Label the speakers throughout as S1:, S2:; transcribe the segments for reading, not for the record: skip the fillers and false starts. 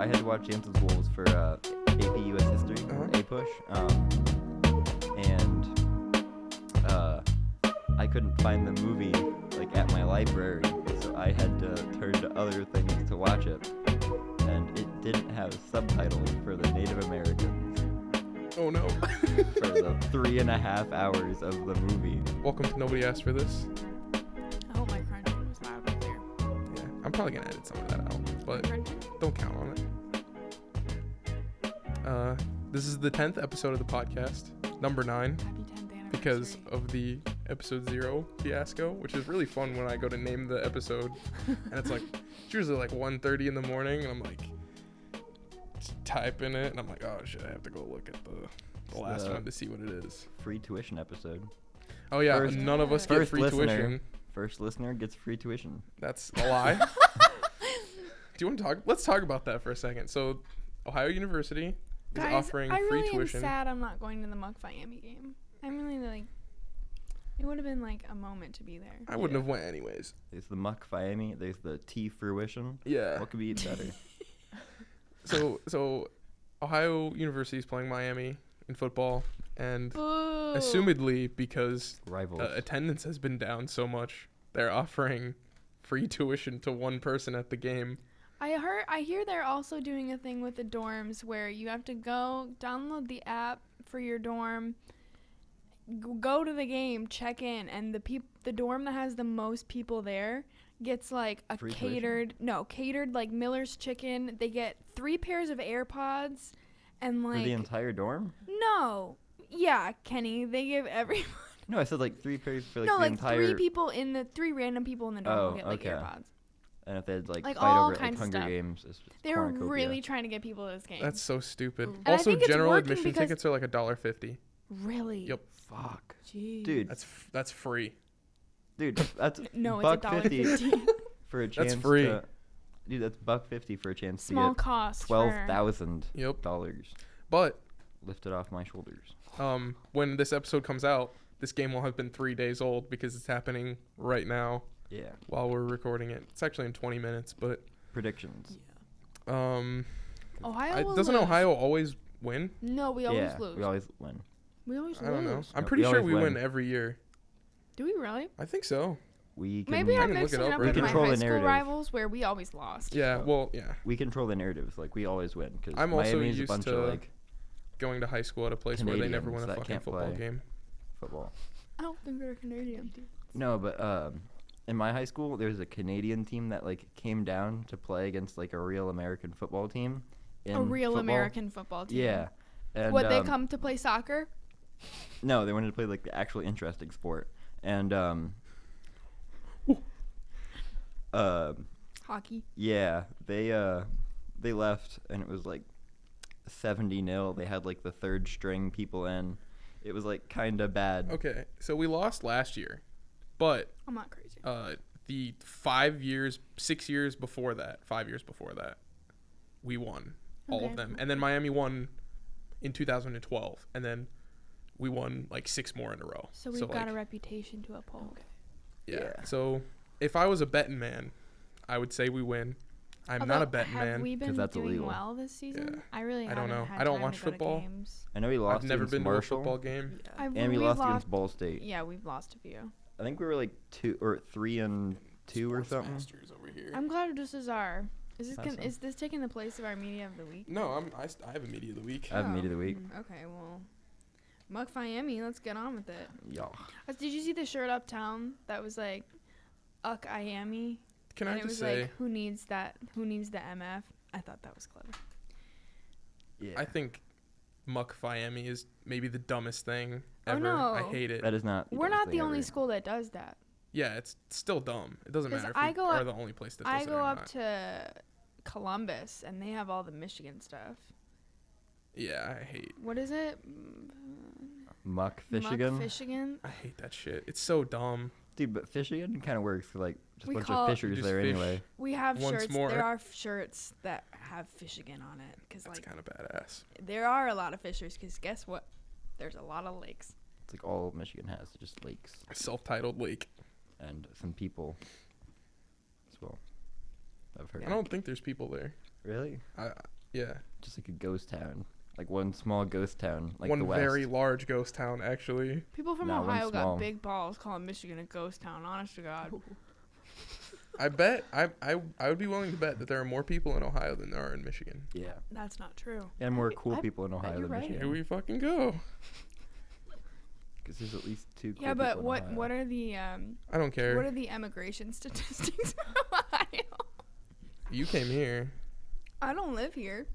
S1: I had to watch Jansen's Wolves for AP US History, A-Push, and I couldn't find the movie like at my library, so I had to turn to other things to watch it, and it didn't have subtitles for the Native Americans.
S2: Oh no.
S1: For the 3.5 hours of the movie.
S2: Welcome to Nobody Asked for This.
S3: I hope my crunching was loud right there.
S2: Yeah, I'm probably gonna edit some of that out, but don't count on it. This is the 10th episode of the podcast, number 9,
S3: Happy 10th anniversary.
S2: because of the episode 0 fiasco, which is really fun when I go to name the episode, and it's usually like 1:30 in the morning, and I'm like typing it, and I'm like, oh shit, I have to go look at the last one to see what it is.
S1: Free tuition episode.
S2: Oh yeah, none of us get free tuition.
S1: First listener gets free tuition.
S2: That's a lie. Do you want to talk? Let's talk about that for a second. So, Ohio University is offering free tuition.
S3: I'm sad I'm not going to the Muck Miami game. I'm really it would have been like a moment to be there.
S2: I wouldn't have went anyways.
S1: There's the Muck Miami. There's the T Fruition.
S2: Yeah.
S1: What could be better?
S2: So Ohio University is playing Miami in football, and
S3: Boo.
S2: assumedly because
S1: Rivals.
S2: attendance has been down so much, they're offering free tuition to one person at the game.
S3: I hear they're also doing a thing with the dorms where you have to go download the app for your dorm, go to the game, check in, and the dorm that has the most people there gets like a
S1: Free
S3: catered like Miller's Chicken. They get 3 pairs of AirPods and like
S1: For the entire dorm?
S3: No. Yeah, Kenny, they give everyone.
S1: No, I said like 3 pairs for like
S3: no,
S1: the
S3: like
S1: entire.
S3: 3 random people in the dorm will get like
S1: okay.
S3: AirPods.
S1: And if they had like
S3: Like,
S1: fight
S3: all
S1: over it, like
S3: kinds of
S1: Hunger
S3: stuff.
S1: Games, it's just
S3: They were
S1: cornucopia.
S3: really trying to get people to this game.
S2: That's so stupid.
S3: And I
S2: Also,
S3: think it's
S2: general
S3: working
S2: admission
S3: because-
S2: tickets are like $1.50.
S3: Really?
S2: Yep.
S1: Fuck.
S3: Jeez.
S1: Dude,
S2: That's free.
S1: dude, that's
S3: No, it's
S1: $1.50 for a chance.
S2: That's free.
S1: Dude, that's $1.50 for a chance
S3: Small
S1: to get
S3: cost.
S1: $12,000
S2: Yep.
S1: dollars
S2: But
S1: lifted off my shoulders.
S2: when this episode comes out, this game will have been 3 days old because it's happening right now
S1: Yeah.
S2: while we're recording it. It's actually in 20 minutes, but
S1: Predictions.
S3: Ohio will
S2: doesn't
S3: lose.
S2: Ohio always win?
S3: No, we always
S1: Yeah,
S3: lose.
S1: we always win.
S3: We always
S2: I don't know.
S3: lose.
S2: I'm
S1: No,
S2: pretty
S1: we
S2: sure
S1: always
S2: we win
S1: win.
S2: every year.
S3: Do we really?
S2: I think so.
S1: We can,
S3: Maybe
S2: I
S3: I'm
S2: can look
S3: mixing
S2: it
S3: it
S2: up
S3: up
S2: right
S3: with
S2: now.
S3: my
S1: Control
S3: high
S1: the
S3: school
S1: narrative.
S3: rivals where we always lost.
S2: Yeah,
S1: So-
S2: well, yeah.
S1: we control the narratives. Like, we always win. Because
S2: I'm also
S1: Miami's a
S2: used
S1: bunch
S2: to
S1: of, like,
S2: Going to high school at a place where they never
S1: Canadians
S2: win a
S1: that
S2: fucking
S1: can't
S2: football
S1: play.
S2: game.
S1: football.
S3: I don't think they're Canadian.
S1: No, but in my high school, there was a Canadian team that, like, came down to play against, like, a real American football team.
S3: A real
S1: football.
S3: American football team.
S1: Yeah. And,
S3: Would they come to play soccer?
S1: No, they wanted to play, like, the actual interesting sport. And,
S3: Hockey.
S1: yeah, they left, and it was, like, 70-0. They had, like, the third string people in. It was, like, kind of bad.
S2: Okay, so we lost last year, but
S3: I'm not crazy.
S2: the 6 years before that, 5 years before that, we won all
S3: Okay.
S2: of them. And then Miami won in 2012, and then we won like 6 more in a row.
S3: So we've got a reputation to uphold.
S2: Yeah. So if I was a betting man, I would say we win. I'm not a betting
S3: have
S2: man.
S3: we been
S1: that's
S3: doing
S1: illegal.
S3: well this season?
S2: Yeah.
S3: I really
S2: I don't
S3: haven't
S2: know.
S3: had
S2: I don't
S3: time
S2: watch
S3: to go to
S2: football.
S3: games.
S1: I know we lost
S2: I've never
S1: against
S2: been to a
S1: Marshall,
S2: football game.
S1: and we lost against Ball State.
S3: Yeah, we've lost a few.
S1: I think we were, like, 2 or 3-2 or something.
S2: Masters over here.
S3: I'm glad this is our.
S1: Awesome.
S3: Is this taking the place of our media of the week?
S2: No, I have a media of the week.
S1: I have media of the week.
S3: Okay, well, Muck Miami, let's get on with it.
S1: Yeah.
S3: Did you see the shirt uptown that was like, Uck Miami?
S2: Can
S3: And
S2: I
S3: it
S2: just
S3: was
S2: say,
S3: like, who needs that? Who needs the MF? I thought that was clever.
S1: Yeah.
S2: I think Muck Miami is maybe the dumbest thing
S3: Oh,
S2: ever.
S3: no.
S2: I hate it.
S1: That is not.
S3: We're not the only
S1: ever.
S3: school that does that.
S2: Yeah, it's still dumb. It doesn't
S3: 'Cause
S2: matter if
S3: I
S2: we
S3: go
S2: are
S3: up-
S2: the only place that does
S3: I
S2: it
S3: go
S2: or
S3: up
S2: not.
S3: to Columbus, and they have all the Michigan stuff.
S2: Yeah, I hate
S3: What is it?
S1: Muck Fishigan.
S3: Michigan.
S2: I hate that shit. It's so dumb.
S1: Dude, but Fishigan kind of works for, like, just
S3: We
S1: a bunch
S3: call
S1: of
S3: it-
S1: fishers
S2: Just
S1: there
S2: fish.
S1: anyway.
S3: We have
S2: Once
S3: shirts.
S2: more.
S3: There are shirts that have Fishigan on it. Cause
S2: That's
S3: like
S2: kind of badass.
S3: there are a lot of fishers. Cause guess what? There's a lot of lakes.
S1: It's like all Michigan has, just lakes
S2: A self-titled lake.
S1: and some people as well. I've heard.
S2: I don't think there's people there.
S1: Really?
S2: Yeah.
S1: Just like a ghost town. Like one small ghost town, like
S2: one
S1: the West.
S2: very large ghost town, actually.
S3: People from
S1: Nah, one
S3: Ohio
S1: small.
S3: got big balls calling Michigan a ghost town. Honest to God.
S2: I bet I would be willing to bet that there are more people in Ohio than there are in Michigan.
S1: Yeah.
S3: That's not true.
S1: And more
S4: I-
S1: cool
S4: I
S1: people in
S4: bet
S1: Ohio
S4: you're
S1: than
S4: right.
S2: Here
S1: Michigan.
S2: we fucking go.
S1: Because there's at least 2 cool
S3: Yeah, but
S1: people in Ohio.
S3: what are the
S2: I don't care.
S3: what are the emigration statistics from Ohio?
S2: You came here.
S3: I don't live here.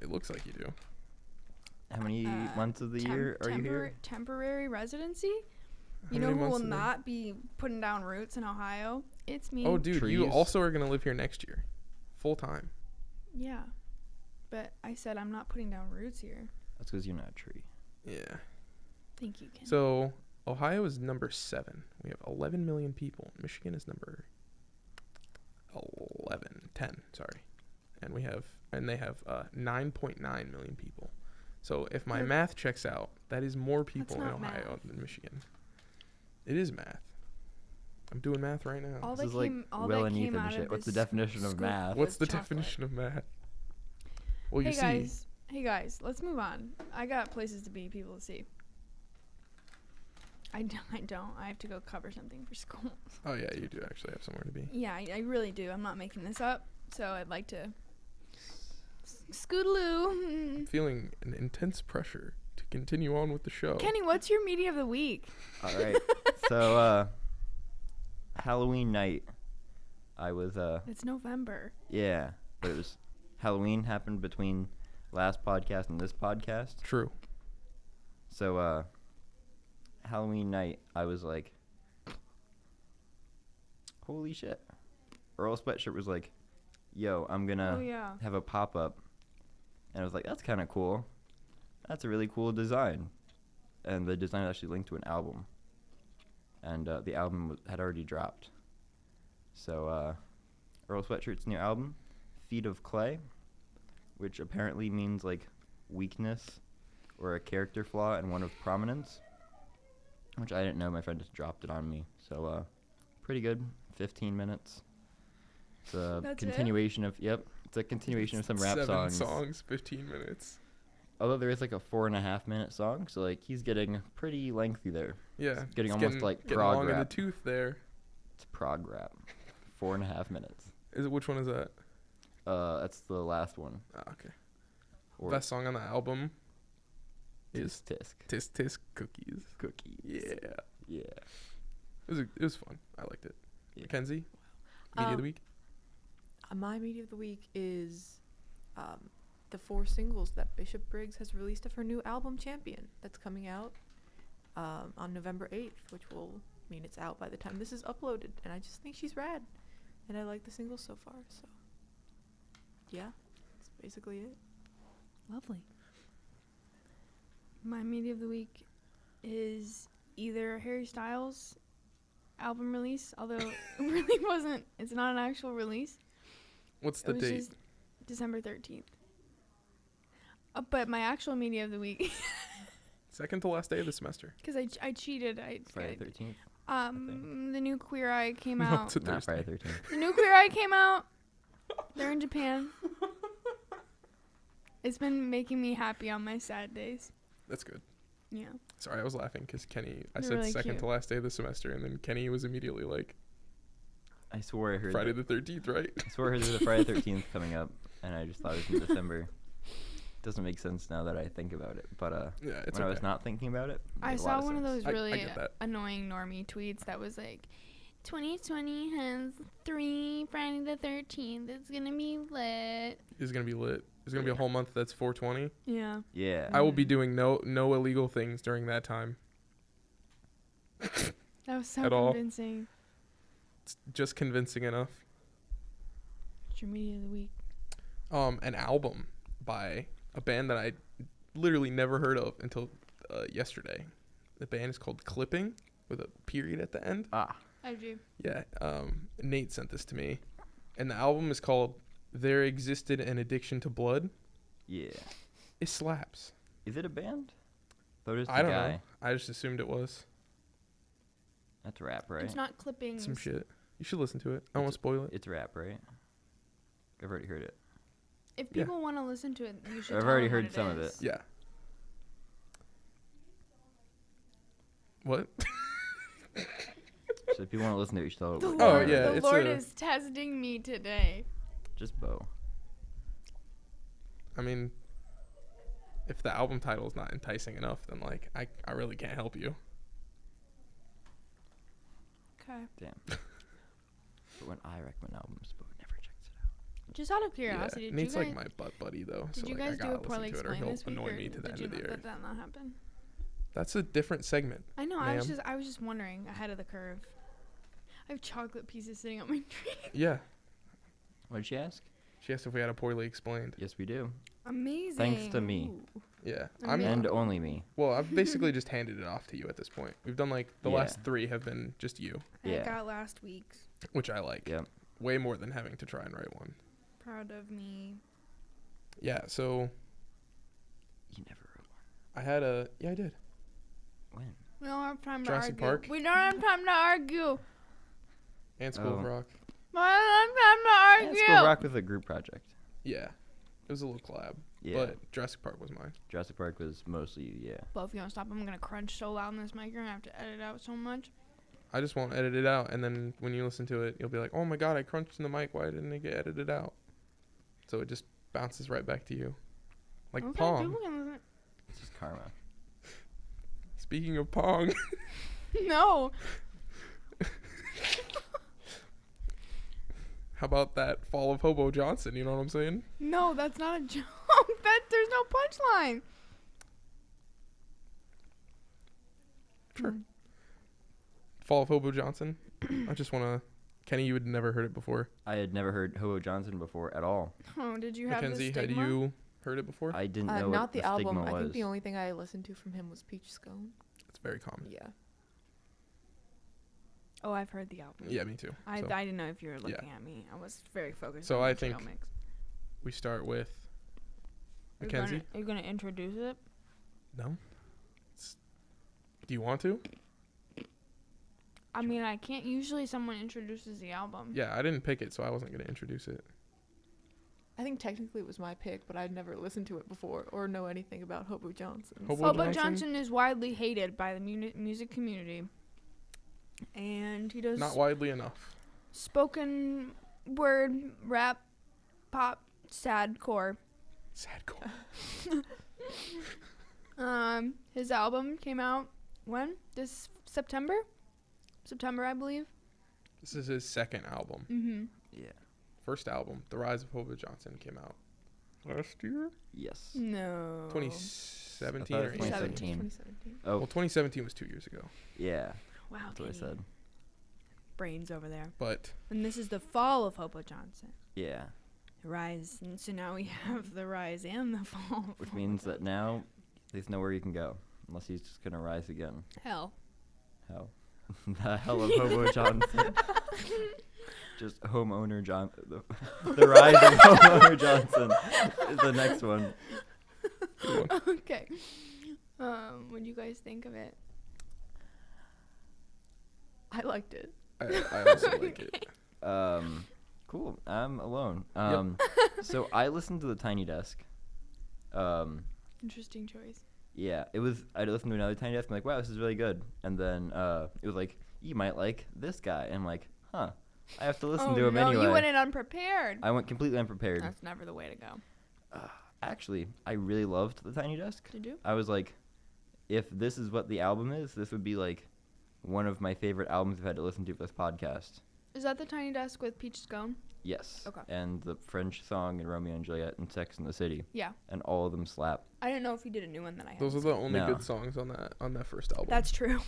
S2: It looks like you do.
S1: How many months of the year are you here?
S3: Temporary residency.
S2: How
S3: You know
S2: many
S3: who will
S2: months of the-
S3: not be putting down roots in Ohio? It's me.
S2: Oh, dude, you
S1: Trees.
S2: also are gonna live here next year, full time.
S3: Yeah, but I said I'm not putting down roots here.
S1: That's because you're not a tree.
S2: Yeah.
S3: Thank you, Ken.
S2: So Ohio is number 7. We have 11 million people. Michigan is number 10. Sorry, and they have 9.9 million people. So if my
S3: Yep.
S2: math checks out, that is more people in
S3: not
S2: Ohio
S3: math.
S2: than Michigan. It is math. I'm doing math right now.
S3: all
S1: This
S3: that
S1: is like
S3: came, all
S1: Will
S3: that
S1: and
S3: came
S1: Ethan
S3: out
S1: shit.
S3: of
S1: What's the
S3: this
S1: definition of
S3: scoop
S1: math?
S2: What's the
S3: was chocolate.
S2: definition of math? Well, you
S3: Hey
S2: see,
S3: guys, let's move on. I got places to be, people to see. I don't. I have to go cover something for school.
S2: oh yeah, you do actually have somewhere to be.
S3: Yeah, I really do. I'm not making this up. So I'd like to scootaloo.
S2: I'm feeling an intense pressure to continue on with the show.
S3: Kenny, what's your media of the week?
S1: All right. So, Halloween night, I was,
S3: It's November.
S1: yeah, but it was Halloween happened between last podcast and this podcast.
S2: True.
S1: So, Halloween night, I was like, holy shit. Earl Sweatshirt was like, yo, I'm gonna
S3: Oh yeah.
S1: have a pop-up. And I was like, that's kind of cool. That's a really cool design. And the design actually linked to an album. And the album had already dropped. So Earl Sweatshirt's new album, Feet of Clay, which apparently means like weakness or a character flaw and one of prominence, which I didn't know. My friend just dropped it on me. So pretty good, 15 minutes. It's a
S3: That's it?
S1: continuation of, yep, it's a continuation of some rap
S2: 7
S1: songs.
S2: 15 minutes.
S1: Although there is like a 4.5-minute song, so like he's getting pretty lengthy there.
S2: Yeah.
S1: It's getting
S2: it's
S1: almost like
S2: getting
S1: prog
S2: long in the
S1: rap.
S2: tooth there.
S1: It's prog rap. 4.5 minutes.
S2: Which one is that?
S1: That's the last one.
S2: Ah, okay.
S1: Or
S2: Best song on the album is
S1: Tisk
S2: Tisk Tisk Cookies.
S1: Cookies.
S2: Yeah.
S1: Yeah.
S2: It was fun. I liked it.
S1: Yeah.
S2: Mackenzie, media of the week.
S4: My media of the week is the 4 singles that Bishop Briggs has released of her new album Champion that's coming out on November 8th, which will mean it's out by the time this is uploaded. And I just think she's rad. And I like the singles so far. So, yeah, that's basically it.
S3: Lovely. My media of the week is either Harry Styles' album release, although it really wasn't. It's not an actual release.
S2: What's
S3: It
S2: the
S3: was
S2: date?
S3: just December 13th. But my actual media of the week,
S2: Second to last day of the semester.
S3: because I cheated.
S1: Friday 13th.
S3: The new Queer Eye came
S2: No,
S3: out.
S2: it's a
S1: Not
S2: Thursday.
S1: Friday 13th.
S3: The new Queer Eye came out. They're in Japan. It's been making me happy on my sad days.
S2: That's good.
S3: Yeah.
S2: Sorry, I was laughing because Kenny. I
S3: They're
S2: said
S3: really
S2: second
S3: cute.
S2: to last day of the semester, and then Kenny was immediately like,
S1: I swore I heard
S2: Friday
S1: that.
S2: the 13th, right?
S1: I swore I heard there was a Friday 13th coming up, and I just thought it was in December. Doesn't make sense now that I think about it, but
S2: Yeah, it's
S1: when I
S2: okay.
S1: was not thinking about it, it
S3: I
S1: made a
S3: saw
S1: lot
S3: one of
S1: sense.
S3: those
S2: I
S3: really
S2: get that.
S3: annoying normie tweets that was like, 2020 has 3 Friday the 13th. It's gonna be lit.
S2: It's gonna be lit. There's gonna be a whole month that's 420.
S3: Yeah.
S1: Yeah.
S2: I will be doing no illegal things during that time.
S3: That was so
S2: At all.
S3: convincing.
S2: It's just convincing enough.
S3: It's your media of the week.
S2: An album by a band that I literally never heard of until yesterday. The band is called Clipping with a period at the end.
S1: Ah.
S3: I do.
S2: Yeah, Nate sent this to me, and the album is called "There Existed an Addiction to Blood."
S1: Yeah.
S2: It slaps.
S1: Is it a band? Thought it was the
S2: I don't
S1: guy.
S2: know. I just assumed it was
S1: That's rap, right?
S3: It's not clippings.
S2: some shit. You should listen to it. I won't spoil it.
S1: It's rap, right? I've already heard it.
S3: If
S2: Yeah.
S3: people want to listen to it, you should.
S1: I've
S3: tell
S1: already
S3: them what
S1: heard some of
S3: is.
S1: it.
S2: Yeah. What?
S1: So if you want to listen to it, you should tell it.
S3: The
S1: what-
S2: Oh,
S3: Lord,
S2: yeah,
S3: the
S2: it's
S3: Lord
S2: a-
S3: is testing me today.
S1: Just Bo.
S2: I mean, if the album title is not enticing enough, then like I really can't help you.
S3: Okay.
S1: Damn. But when I recommend albums, Bo never checks it out.
S3: Just out of curiosity,
S2: Yeah.
S3: did
S2: Needs
S3: you guys
S2: like my butt buddy though.
S3: did
S2: So
S3: you
S2: like,
S3: guys
S2: I
S3: do
S2: gotta
S3: a poorly
S2: listen to it or
S3: explained
S2: he'll
S3: this week,
S2: annoy
S3: or
S2: me to the
S3: did
S2: end
S3: you
S2: of the
S3: not
S2: year.
S3: let that not happen?
S2: That's a different segment.
S3: I know.
S2: Ma'am.
S3: I was just wondering ahead of the curve. I have chocolate pieces sitting on my tree.
S2: Yeah.
S1: What did she ask?
S2: She asked if we had a poorly explained.
S1: Yes, we do.
S3: Amazing.
S1: Thanks to me.
S3: Ooh.
S2: Yeah.
S3: Amazing.
S1: And only me.
S2: Well, I've basically just handed it off to you at this point. We've done like the
S1: Yeah.
S2: last 3 have been just you,
S3: I
S1: Yeah.
S3: got last week's.
S2: which I like.
S1: Yep.
S2: Way more than having to try and write one.
S3: Proud of me.
S2: Yeah, so
S1: You never wrote one.
S2: I had a I did.
S1: When?
S3: We don't have time
S2: Jurassic
S3: to argue.
S2: Park?
S3: We don't have time to argue.
S2: And School of
S1: Oh.
S2: Rock.
S3: We don't have time to
S1: Yeah,
S3: argue.
S1: School Rock was a group project.
S2: Yeah. It was a little collab.
S1: Yeah.
S2: But Jurassic Park was mine.
S1: Jurassic Park was mostly, yeah.
S3: Well, if you don't stop, I'm gonna crunch so loud in this mic. You're gonna have to edit out so much.
S2: I just won't edit it out, and then when you listen to it, you'll be like, "Oh my god, I crunched in the mic. Why didn't it get edited out?" So it just bounces right back to you, like
S3: Okay,
S2: Pong.
S3: people can listen.
S1: It's just karma.
S2: Speaking of Pong,
S3: No.
S2: how about that fall of Hobo Johnson? You know what I'm saying?
S3: No, that's not a joke. There's no punchline.
S2: Sure.
S3: Mm.
S2: Fall of Hobo Johnson. I just want to. Kenny, you had never heard it before.
S1: I had never heard Hobo Johnson before at all.
S3: Oh, did you have
S2: Mackenzie,
S3: the
S2: had
S3: stigma?
S2: you heard it before?
S1: I didn't know
S4: Not
S1: what
S4: the
S1: the
S4: album.
S1: stigma
S4: I
S1: was.
S4: think the only thing I listened to from him was Peach Scone.
S2: It's very common.
S4: Yeah.
S3: Oh, I've heard the album.
S2: Yeah, me too.
S3: I
S2: So
S3: didn't know if you were looking at me. I was very focused.
S2: So
S3: on
S2: I
S3: the trail
S2: think
S3: mix.
S2: we start with
S3: Are you
S2: Mackenzie.
S3: Are you gonna introduce it?
S2: No. Do you want to?
S3: I mean, I can't. Usually, someone introduces the album.
S2: Yeah, I didn't pick it, so I wasn't gonna introduce it.
S4: I think technically it was my pick, but I'd never listened to it before or know anything about Hobo Johnson.
S2: Hobo
S3: Hobo
S2: Johnson?
S3: Johnson is widely hated by the music community, and he does
S2: Not widely enough.
S3: spoken word, rap, pop, sadcore.
S2: Sadcore.
S3: His album came out when? This September? September, I believe.
S2: This is his second album.
S3: Mm-hmm.
S1: Yeah.
S2: First album, The Rise of Hobo Johnson, came out last year?
S1: Yes.
S3: No.
S2: 2017
S1: I
S2: or
S1: thought it was
S2: 2017.
S4: 2017.
S1: Oh,
S2: Well, 2017 was 2 years ago.
S1: yeah.
S3: Wow,
S1: That's what I
S3: Kenny.
S1: said.
S3: Brains over there.
S2: But
S3: And this is the fall of Hobo Johnson.
S1: Yeah.
S3: Rise. And so now we have the rise and the fall.
S1: Which means that now there's nowhere you can go unless he's just gonna rise again.
S3: Hell.
S1: Hell. The hell of Hobo Johnson. Just homeowner John. The rise of homeowner Johnson is the next one.
S2: good one.
S3: Okay. What do you guys think of it?
S4: I liked it.
S2: I also like it.
S1: Cool. I'm alone. So I listened to the Tiny Desk.
S3: Interesting choice.
S1: Yeah, it was. I listened to another Tiny Desk. I'm like, wow, this is really good. And then it was like, you might like this guy. And I'm like, huh. I have to listen to him
S3: no,
S1: anyway.
S3: you went in unprepared.
S1: I went completely unprepared.
S3: That's never the way to go.
S1: Actually, I really loved the Tiny Desk.
S3: Did you?
S1: I was like, if this is what the album is, this would be like one of my favorite albums I've had to listen to for this podcast.
S3: Is that the Tiny Desk with Peach Scone?
S1: Yes.
S3: Okay.
S1: And the French song and Romeo and Juliet and Sex in the City.
S3: Yeah.
S1: And all of them slap.
S3: I didn't know if you did a new one that I had.
S2: Those are the only
S1: No.
S2: good songs on that first album.
S3: That's true.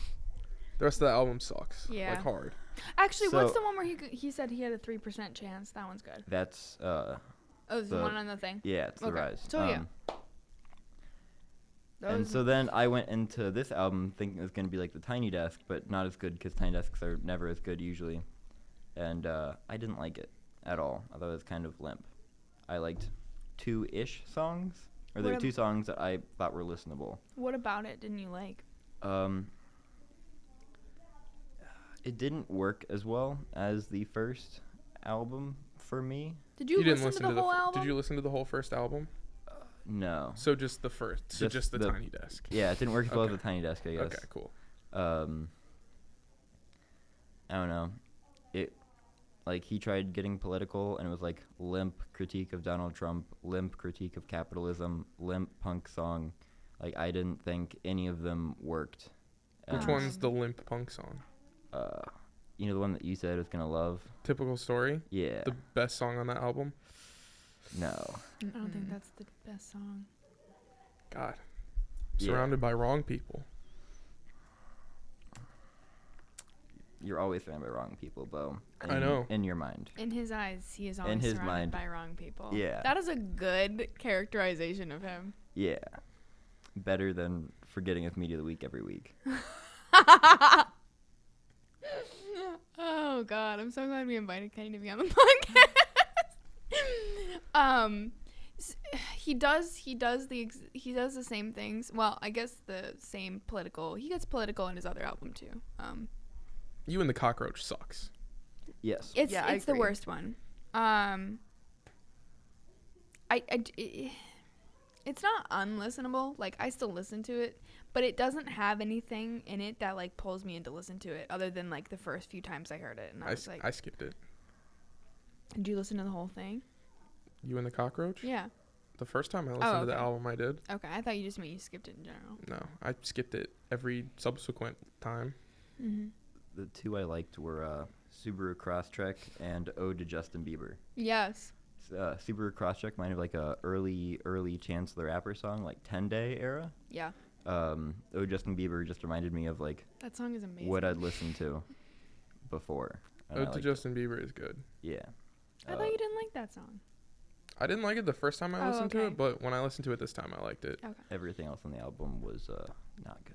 S2: The rest of the album sucks.
S3: Yeah.
S2: Like hard.
S3: Actually, what's
S1: So-
S3: the one where he said he had a 3% chance? That one's good.
S1: That's
S3: Oh, it's the
S1: The-
S3: one on the thing.
S1: yeah, it's the
S3: Okay.
S1: rise.
S3: So, yeah.
S1: And
S3: Those-
S1: so then I went into this album thinking it was going to be like the Tiny Desk, but not as good because Tiny Desks are never as good usually. And I didn't like it at all. I thought it was kind of limp. I liked 2-ish songs, or there
S3: What
S1: were 2 songs that I thought were listenable.
S3: What about it didn't you like?
S1: It didn't work as well as the first album for me.
S3: Did you
S2: didn't
S3: listen to the whole album?
S2: Did you listen to the whole first album?
S1: No.
S2: So just the first. So just the Tiny Desk.
S1: Yeah, it didn't work as well as
S2: Okay.
S1: the Tiny Desk, I guess.
S2: Okay, cool.
S1: I don't know. It, like, he tried getting political, and it was like limp critique of Donald Trump, limp critique of capitalism, limp punk song. Like, I didn't think any of them worked.
S2: Which one's the limp punk song?
S1: You know, the one that you said was gonna love?
S2: Typical Story?
S1: Yeah.
S2: The best song on that album?
S1: No.
S3: I don't think that's the best song.
S2: God.
S1: Yeah.
S2: Surrounded by wrong people.
S1: You're always surrounded by wrong people, Bo.
S2: I know.
S1: In your mind.
S3: In his eyes, he is always
S1: his
S3: surrounded
S1: mind.
S3: by wrong people.
S1: Yeah.
S3: That is a good characterization of him.
S1: Yeah. Better than forgetting his media of the week every week.
S3: Oh God, I'm so glad we invited Kenny to be on the podcast. He does the same things. Well, I guess the same political. He gets political in his other album too.
S2: You and the Cockroach sucks.
S1: Yes.
S3: It's
S4: Yeah, I
S3: it's the
S4: agree.
S3: worst one. It's not unlistenable. Like, I still listen to it, but it doesn't have anything in it that like pulls me in to listen to it, other than like the first few times I heard it, and I was like,
S2: I skipped it.
S3: "Did you listen to the whole thing?"
S2: You and the Cockroach?
S3: Yeah.
S2: The first time I listened to the
S3: okay.
S2: album, I did.
S3: Okay, I thought you just meant you skipped it in general.
S2: No, I skipped it every subsequent time.
S3: Mm-hmm.
S1: The two I liked were Subaru Crosstrek and Ode to Justin Bieber.
S3: Yes.
S1: Subaru Crosstrek might have like a early Chance the Rapper song, like 10 Day era.
S3: Yeah.
S1: Ode to Justin Bieber just reminded me of like
S3: That song is amazing.
S1: what I'd listened to before. and I
S2: Ode to
S1: liked
S2: Justin Bieber is good.
S1: it. Yeah.
S3: I thought you didn't like that song.
S2: I didn't like it the first time I
S3: Oh,
S2: listened to
S3: okay.
S2: it, but when I listened to it this time, I liked it.
S3: Okay.
S1: Everything else on the album was not good.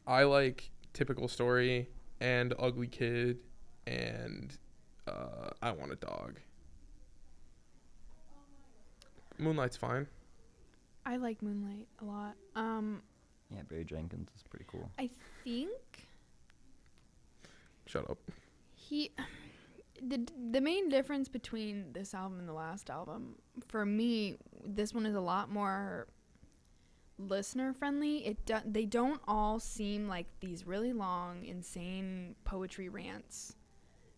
S2: I like Typical Story and Ugly Kid and I Want a Dog. Moonlight's fine.
S3: I like Moonlight a lot.
S1: Yeah, Barry Jenkins is pretty cool.
S3: I think
S2: Shut up.
S3: the main difference between this album and the last album, for me, this one is a lot more listener friendly. They don't all seem like these really long, insane poetry rants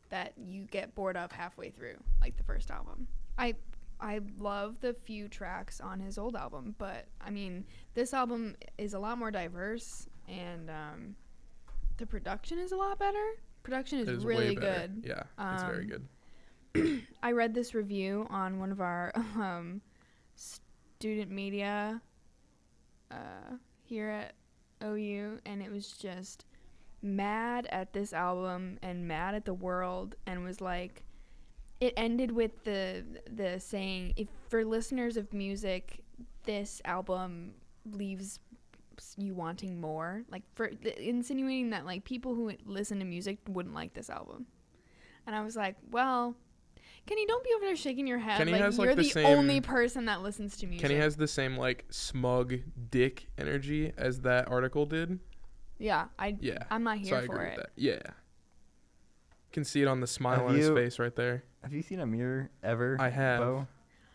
S3: that you get bored of halfway through, like the first album. I love the few tracks on his old album, but I mean, this album is a lot more diverse, and the production is a lot better. Production
S2: It
S3: is
S2: is
S3: really
S2: way better.
S3: good.
S2: Yeah, it's very good.
S3: I read this review on one of our student media here at OU, and it was just mad at this album and mad at the world, and was like, it ended with the saying, if for listeners of music, this album leaves you wanting more, like for insinuating that like people who listen to music wouldn't like this album. And I was like, well, Kenny, don't be over there shaking your head.
S2: Kenny
S3: like
S2: has, like,
S3: you're
S2: the
S3: the
S2: same-
S3: only person that listens to music.
S2: Kenny has the same like smug dick energy as that article did.
S3: Yeah,
S2: Yeah.
S3: I'm not
S2: So
S3: here
S2: I
S3: for
S2: agree
S3: it.
S2: with that. Yeah. Can see it on the smile
S1: Have
S2: on his
S1: you-
S2: face right there.
S1: Have you seen a mirror ever?
S2: I have.
S1: Bo?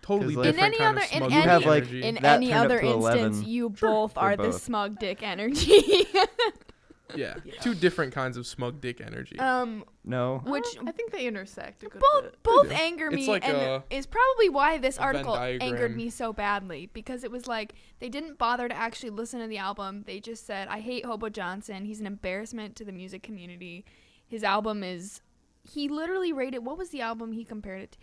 S2: Totally
S1: 'Cause, like-
S2: different
S3: In any
S2: kind
S3: other-
S2: of
S3: in
S2: smug
S3: any-
S2: dick
S1: have, like,
S2: energy.
S3: In
S1: That
S3: any
S1: turned up
S3: other
S1: to
S3: instance,
S1: 11.
S3: you
S2: Sure.
S3: both
S1: For
S3: are the
S1: both.
S3: smug dick energy.
S2: Yeah. Two different kinds of smug dick energy.
S1: No.
S3: Which
S4: I think they intersect a good bit.
S3: both
S2: do.
S3: anger me,
S2: It's like
S3: and
S2: a-
S3: is probably why this
S2: a Venn
S3: article angered
S2: diagram.
S3: me so badly, because it was like they didn't bother to actually listen to the album. They just said, I hate Hobo Johnson. He's an embarrassment to the music community. His album is, he literally rated, what was the album he compared it to?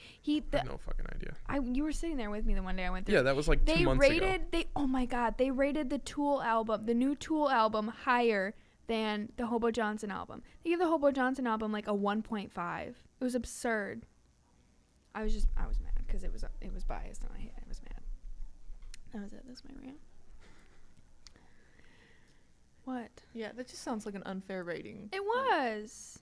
S2: I have no fucking idea.
S3: You were sitting there with me the one day I went through.
S2: Yeah, that was like 2 months ago.
S3: Oh my God, they rated the Tool album, the new Tool album, higher than the Hobo Johnson album. They gave the Hobo Johnson album like a 1.5. It was absurd. I was mad because it was biased, and I was mad. That was it. That's my rant. What?
S4: Yeah, that just sounds like an unfair rating.
S3: It was.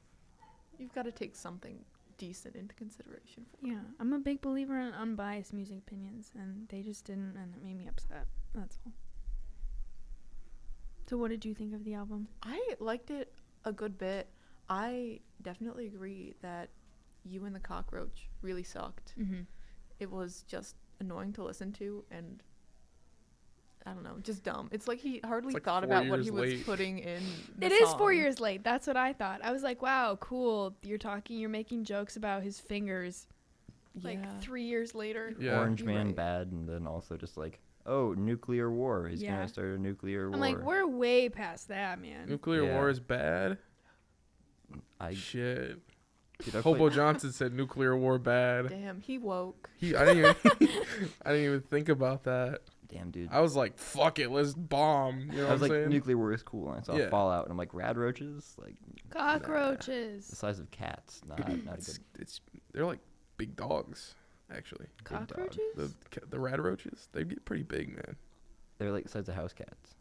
S4: You've got to take something decent into consideration.
S3: Yeah, I'm a big believer in unbiased music opinions, and they just didn't, and it made me upset. That's all. So what did you think of the album?
S4: I liked it a good bit. I definitely agree that You and the Cockroach really sucked.
S3: Mm-hmm.
S4: It was just annoying to listen to, and I don't know, just dumb. It's like he hardly
S2: like
S4: thought
S2: 4
S4: about what
S2: years
S4: he was
S2: late.
S4: putting in the
S3: It is
S4: song.
S3: 4 years late. That's what I thought. I was like, wow, cool. You're making jokes about his fingers. Like
S4: Yeah.
S3: 3 years later.
S2: Yeah.
S1: Orange
S4: You're
S1: Man
S4: right.
S1: bad, and then also just like, oh, nuclear war. He's
S3: Yeah.
S1: gonna start a nuclear war.
S3: I'm like, we're way past that, man.
S2: Nuclear
S1: Yeah.
S2: war is bad.
S1: I
S2: Shit.
S1: dude, I
S2: Hobo
S1: played-
S2: Johnson said nuclear war bad.
S4: Damn, he woke.
S2: I didn't even I didn't even think about that.
S1: Damn, dude.
S2: I was like, fuck it, let's bomb. You know
S1: I
S2: what
S1: was
S2: I'm
S1: like,
S2: saying?
S1: nuclear war is cool, and I saw
S2: Yeah.
S1: Fallout, and I'm like, rad roaches, like the
S3: Cockroaches.
S1: size of cats, not a good.
S2: They're like big dogs, actually.
S1: dog.
S3: Cockroaches?
S2: The rad roaches, they get pretty big, man.
S1: They're like the size of house cats.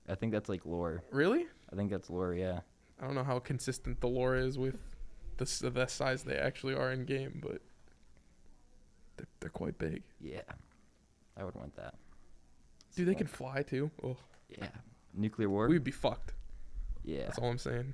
S1: I think that's like lore.
S2: Really?
S1: I think that's lore. Yeah.
S2: I don't know how consistent the lore is with the size they actually are in game, but they're quite big.
S1: Yeah. I would want that.
S2: Dude, they
S1: So,
S2: can fly too. Oh,
S1: Yeah. Nuclear war.
S2: we'd be fucked.
S1: Yeah.
S2: That's all I'm saying.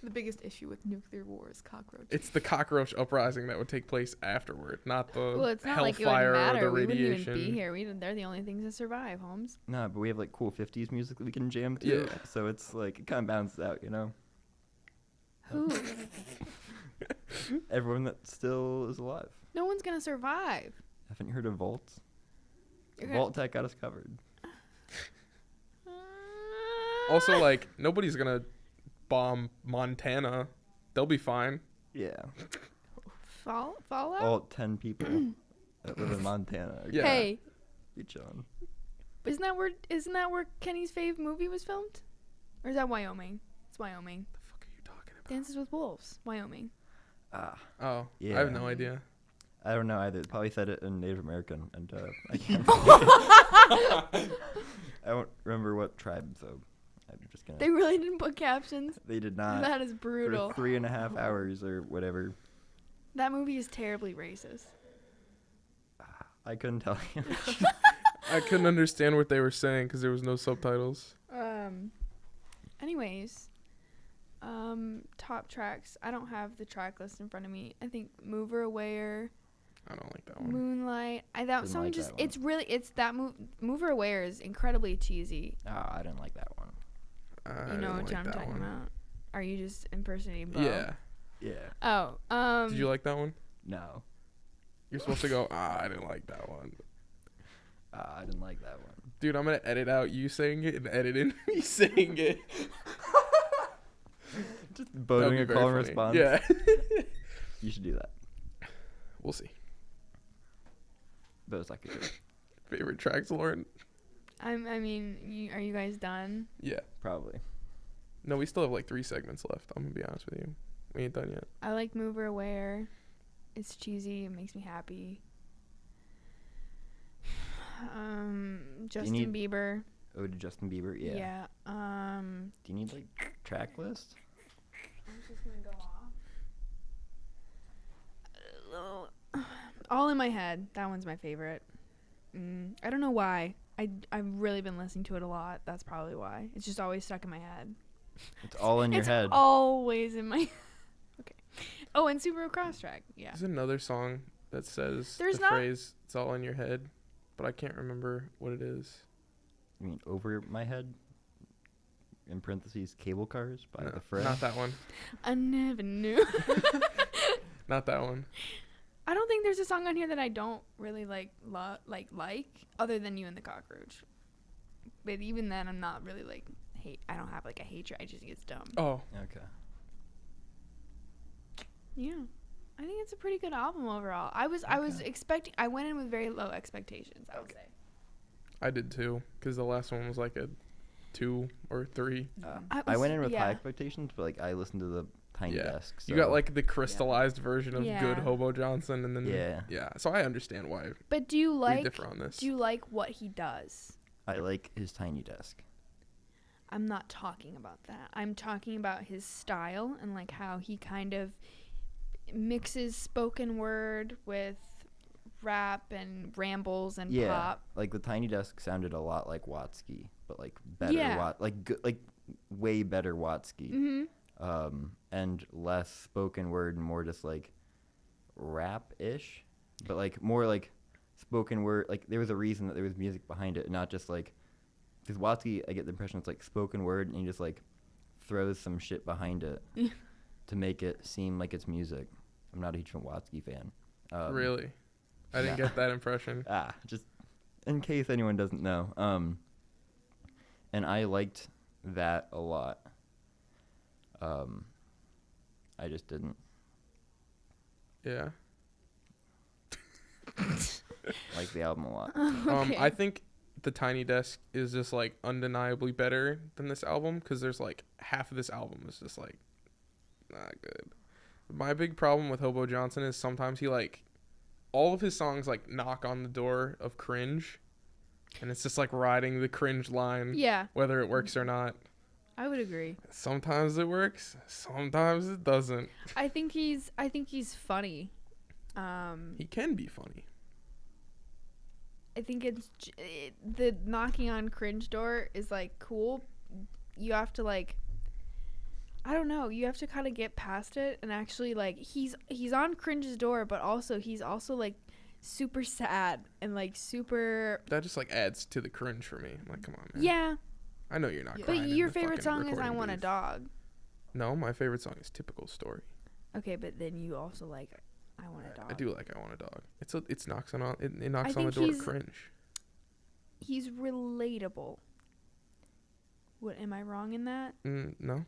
S4: The biggest issue with nuclear war is cockroaches.
S2: It's the cockroach uprising that would take place afterward, not the
S3: Well, it's not like it would
S2: hellfire or
S3: matter.
S2: the
S3: We wouldn't even
S2: radiation.
S3: be here. They're the only things that survive, Holmes.
S1: No, but we have like cool 50s music that we can jam to.
S2: Yeah.
S1: So it's like it kind of balances out, you know.
S3: Who?
S1: Everyone that still is alive.
S3: No one's gonna survive.
S1: Haven't you heard of Volt?
S3: You're gonna-
S1: Vault Tech got us covered.
S2: Also, like, nobody's gonna bomb Montana. They'll be fine.
S1: Yeah.
S3: Fallout.
S1: All 10 people that live in Montana are
S2: Yeah.
S3: Hey,
S1: be chilling.
S3: isn't that where Kenny's fave movie was filmed? Or is that Wyoming? It's Wyoming.
S2: What the fuck are you talking about?
S3: Dances with Wolves, Wyoming.
S1: Ah,
S2: Oh,
S1: Yeah.
S2: I have no idea.
S1: I don't know either. Probably said it in Native American, and I can't. I don't remember what tribe, so I'm just gonna.
S3: They really didn't put captions.
S1: They did not.
S3: That is brutal.
S1: For 3.5 hours or whatever.
S3: That movie is terribly racist.
S1: I couldn't tell you.
S2: I couldn't understand what they were saying because there was no subtitles.
S3: Anyways, top tracks. I don't have the track list in front of me. I think Mover Aware,
S2: I don't like that one.
S3: Moonlight. That
S1: Didn't
S3: song
S1: like
S3: just,
S1: that one.
S3: it's really, it's that Mover Aware is incredibly cheesy.
S1: I didn't like that one.
S2: I
S3: You know
S2: didn't
S3: what
S2: like
S3: I'm
S2: that
S3: talking
S2: one.
S3: about? Are you just impersonating Bo?
S2: Yeah.
S1: Yeah.
S3: Oh,
S2: Did you like that one?
S1: No.
S2: You're supposed to go, I didn't like that one.
S1: I didn't like that one.
S2: Dude, I'm going to edit out you saying it and edit in me saying it.
S1: Just
S2: That'd
S1: boating
S2: be
S1: a
S2: very
S1: call and
S2: funny.
S1: response.
S2: Yeah.
S1: You should do that.
S2: We'll see.
S1: But it's like a joke.
S2: Favorite tracks, Lauren?
S3: I mean, are you guys done?
S2: Yeah.
S1: Probably.
S2: No, we still have like 3 segments left. I'm going to be honest with you. We ain't done yet.
S3: I like Mover Aware. It's cheesy. It makes me happy. Justin Bieber.
S1: Oh, to Justin Bieber? Yeah. Do you need like track list?
S3: I'm just gonna go off. All in My Head. That one's my favorite. I don't know why. I've really been listening to it a lot. That's probably why. It's just always stuck in my head.
S1: It's all in your
S3: It's
S1: head.
S3: always in my. Okay. Oh, and Subaru Crosstrek. Yeah.
S2: There's another song that says
S3: There's
S2: the
S3: not-
S2: phrase, it's all in your head, but I can't remember what it is.
S1: You mean Over My Head? In parentheses, Cable Cars by
S2: No,
S1: The Fred?
S2: not that one.
S3: I never knew.
S2: Not that one.
S3: I don't think there's a song on here that I don't really like other than You and the Cockroach. But even then, I'm not really like hate. I don't have like a hatred. I just think it's dumb.
S2: Oh,
S1: Okay.
S3: Yeah, I think it's a pretty good album overall. I was expecting. I went in with very low expectations. I would say.
S2: I did too, because the last one was like a 2 or 3.
S1: I went in with high
S3: yeah.
S1: expectations, but like I listened to the Tiny
S2: Yeah.
S1: Desk.
S2: You got
S1: so-
S2: like the crystallized version of
S3: Yeah.
S2: good Hobo Johnson, and then
S1: Yeah.
S2: So I understand why
S3: But do you
S2: we
S3: like?
S2: differ on this.
S3: Do you like what he does?
S1: I like his Tiny Desk.
S3: I'm not talking about that. I'm talking about his style and like how he kind of mixes spoken word with rap and rambles and
S1: Yeah.
S3: pop.
S1: Like the Tiny Desk sounded a lot like Watsky, but like better.
S3: Yeah.
S1: Like good, like way better Watsky.
S3: Mm-hmm.
S1: And less spoken word and more just like rap-ish, but like more like spoken word. Like there was a reason that there was music behind it, and not just like, because Watsky, I get the impression it's like spoken word and he just like throws some shit behind it to make it seem like it's music. I'm not a huge Watsky fan.
S2: Really? I didn't get that impression.
S1: Just in case anyone doesn't know. And I liked that a lot. I just didn't.
S2: Yeah.
S1: Like the album a lot.
S3: Okay.
S2: I think the Tiny Desk is just like undeniably better than this album, because there's like half of this album is just like not good. My big problem with Hobo Johnson is sometimes he like all of his songs like knock on the door of cringe, and it's just like riding the cringe line,
S3: Yeah,
S2: whether it works or not.
S3: I would agree.
S2: Sometimes it works, sometimes it doesn't.
S3: I think he's funny.
S2: He can be funny.
S3: I think the knocking on cringe door is like cool. You have to like, I don't know, you have to kind of get past it and actually like he's on cringe's door, but also he's also like super sad and like super.
S2: That just like adds to the cringe for me. I'm like, come on, man.
S3: Yeah,
S2: I know you're not.
S4: Yeah.
S2: crying
S3: but
S2: in
S3: your
S2: the
S3: favorite
S2: fucking
S3: song is "I
S2: recording
S3: Want a
S2: booth.
S3: Dog."
S2: No, my favorite song is Typical Story.
S3: Okay, but then you also like "I Want a Dog."
S2: I do like I Want a Dog. It knocks on it knocks
S3: I
S2: on the
S3: think
S2: door of
S3: he's-
S2: cringe.
S3: He's relatable. What, am I wrong in that?
S2: No.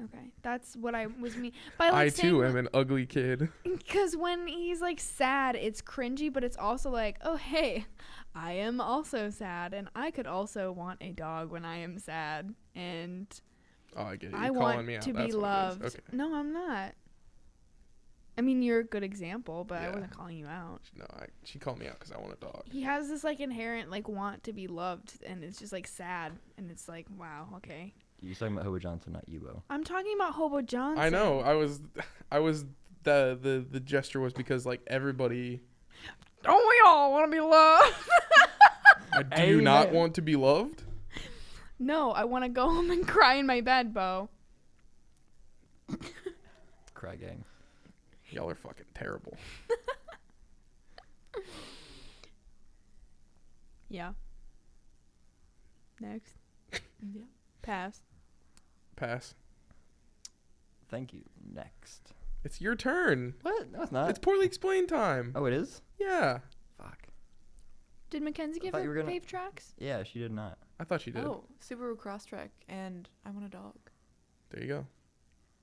S3: Okay, that's what I was mean by like
S2: I
S3: saying
S2: too am an ugly kid.
S3: because when he's like sad, it's cringy, but it's also like, oh hey, I am also sad, and I could also want a dog when I am sad, and
S2: Oh, I get it.
S3: I
S2: You're calling
S3: want
S2: me out.
S3: to be
S2: That's what it is.
S3: loved.
S2: Okay.
S3: No, I'm not. I mean, you're a good example, but I
S2: Yeah.
S3: wasn't calling you out.
S2: No, she called me out because I want a dog.
S3: He has this like inherent like want to be loved, and it's just like sad, and it's like, wow, okay.
S1: You're talking about Hobo Johnson, not Yubo.
S3: I'm talking about Hobo Johnson.
S2: I know. I was the gesture was because like everybody.
S3: Don't we all want to be loved?
S2: Do you not
S1: Amen.
S2: want to be loved?
S3: No, I want to go home and cry in my bed, Bo.
S1: Cry gang.
S2: Y'all are fucking terrible.
S3: Yeah. Next.
S4: Yeah.
S3: Pass.
S2: Pass.
S1: Thank you. Next.
S2: It's your turn.
S1: What? No, it's not.
S2: It's poorly explained time.
S1: Oh, it is?
S2: Yeah.
S1: Fuck.
S3: Did Mackenzie give
S1: thought you
S3: her
S1: were gonna-
S3: fave tracks?
S1: Yeah, she did not.
S2: I thought she did.
S4: Oh, Subaru Crosstrek and I Want a Dog.
S2: There you go.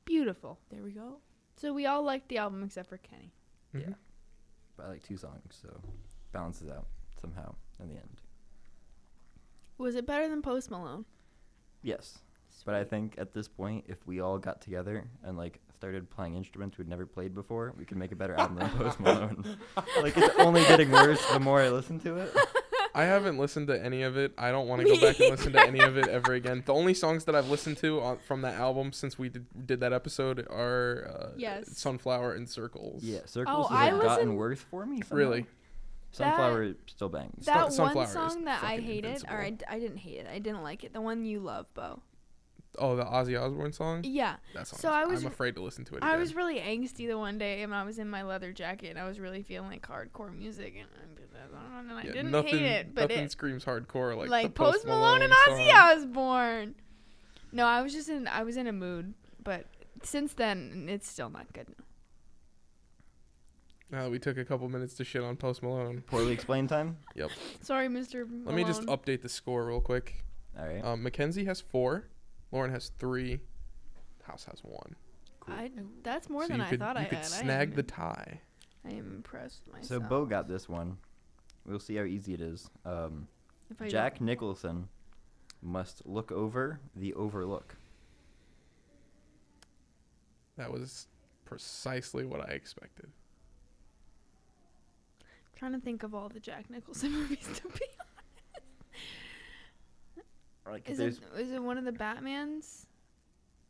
S3: Beautiful.
S4: There we go.
S3: So we all liked the album except for Kenny.
S2: Mhm.
S1: Yeah. But I like 2 songs, so balances out somehow in the end.
S3: Was it better than Post Malone?
S1: Yes. But I think at this point, if we all got together and like started playing instruments we'd never played before, we could make a better album than Post Malone. Like it's only getting worse the more I listen to it.
S2: I haven't listened to any of it. I don't want to go back and listen to any of it ever again. The only songs that I've listened to from that album since we did that episode are
S3: Yes.
S2: Sunflower and Circles.
S1: Yeah, Circles
S3: I
S1: has like, gotten
S3: listened-
S1: worse for me. Somehow.
S2: Really?
S1: Sunflower still bangs.
S3: That one
S2: Sunflower is
S3: song that I
S2: fucking
S3: hated,
S2: invincible.
S3: or I didn't hate it. I didn't like it. The one you love, Bo.
S2: Oh, the Ozzy Osbourne song?
S3: Yeah.
S2: That song.
S3: So I was-
S2: I'm afraid to listen to it
S3: I
S2: again.
S3: was really angsty the one day, and I was in my leather jacket, and I was really feeling like hardcore music, and I
S2: Yeah,
S3: didn't
S2: nothing,
S3: hate it, but
S2: nothing
S3: it
S2: screams hardcore like the
S3: Post Malone and Ozzy Osbourne. No, I was in a mood, but since then it's still not good.
S2: We took a couple minutes to shit on Post Malone.
S1: Poorly explained time.
S3: Sorry, Mr. Malone.
S2: Let me just update the score real quick.
S1: All right.
S2: Mackenzie has 4. Lauren has 3. House has 1.
S3: That's more
S2: so
S3: than
S2: you
S3: I
S2: could,
S3: thought
S2: you
S3: I
S2: could
S3: had.
S2: snag the tie.
S3: I am impressed with
S1: So
S3: myself.
S1: Bo got this one. We'll see how easy it is.
S3: If I
S1: Jack Nicholson must look over the overlook.
S2: That was precisely what I expected.
S3: trying to think of all the Jack Nicholson movies to be
S1: Like,
S3: honest. Is it one of the Batmans?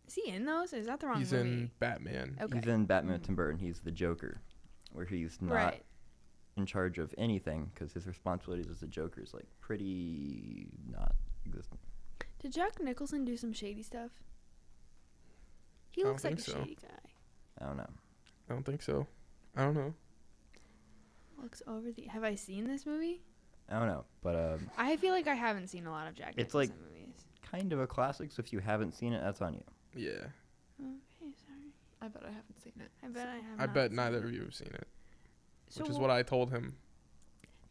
S3: Is he in those? Or is that the wrong
S2: He's
S3: movie?
S2: in Batman.
S3: Okay.
S1: He's in Batman with Tim Burton. He's the Joker, where he's not
S3: Right.
S1: in charge of anything because his responsibilities as the Joker is like pretty not existent.
S3: Did Jack Nicholson do some shady stuff? He
S2: I don't
S3: looks like a
S2: think so.
S3: shady guy.
S1: I don't know.
S2: I don't think so. I don't know.
S3: Looks over the. Have I seen this movie?
S1: I don't know, but
S3: I feel like I haven't seen a lot of Jack
S1: It's
S3: Nicholson
S1: like-
S3: movies.
S1: kind of a classic. So if you haven't seen it, that's on you.
S2: Yeah.
S3: Okay, sorry.
S4: I bet I haven't seen it.
S3: I bet I have.
S2: I
S3: not
S2: bet
S3: seen
S2: neither
S3: it.
S2: of you have seen it,
S3: So
S2: which is what I told him.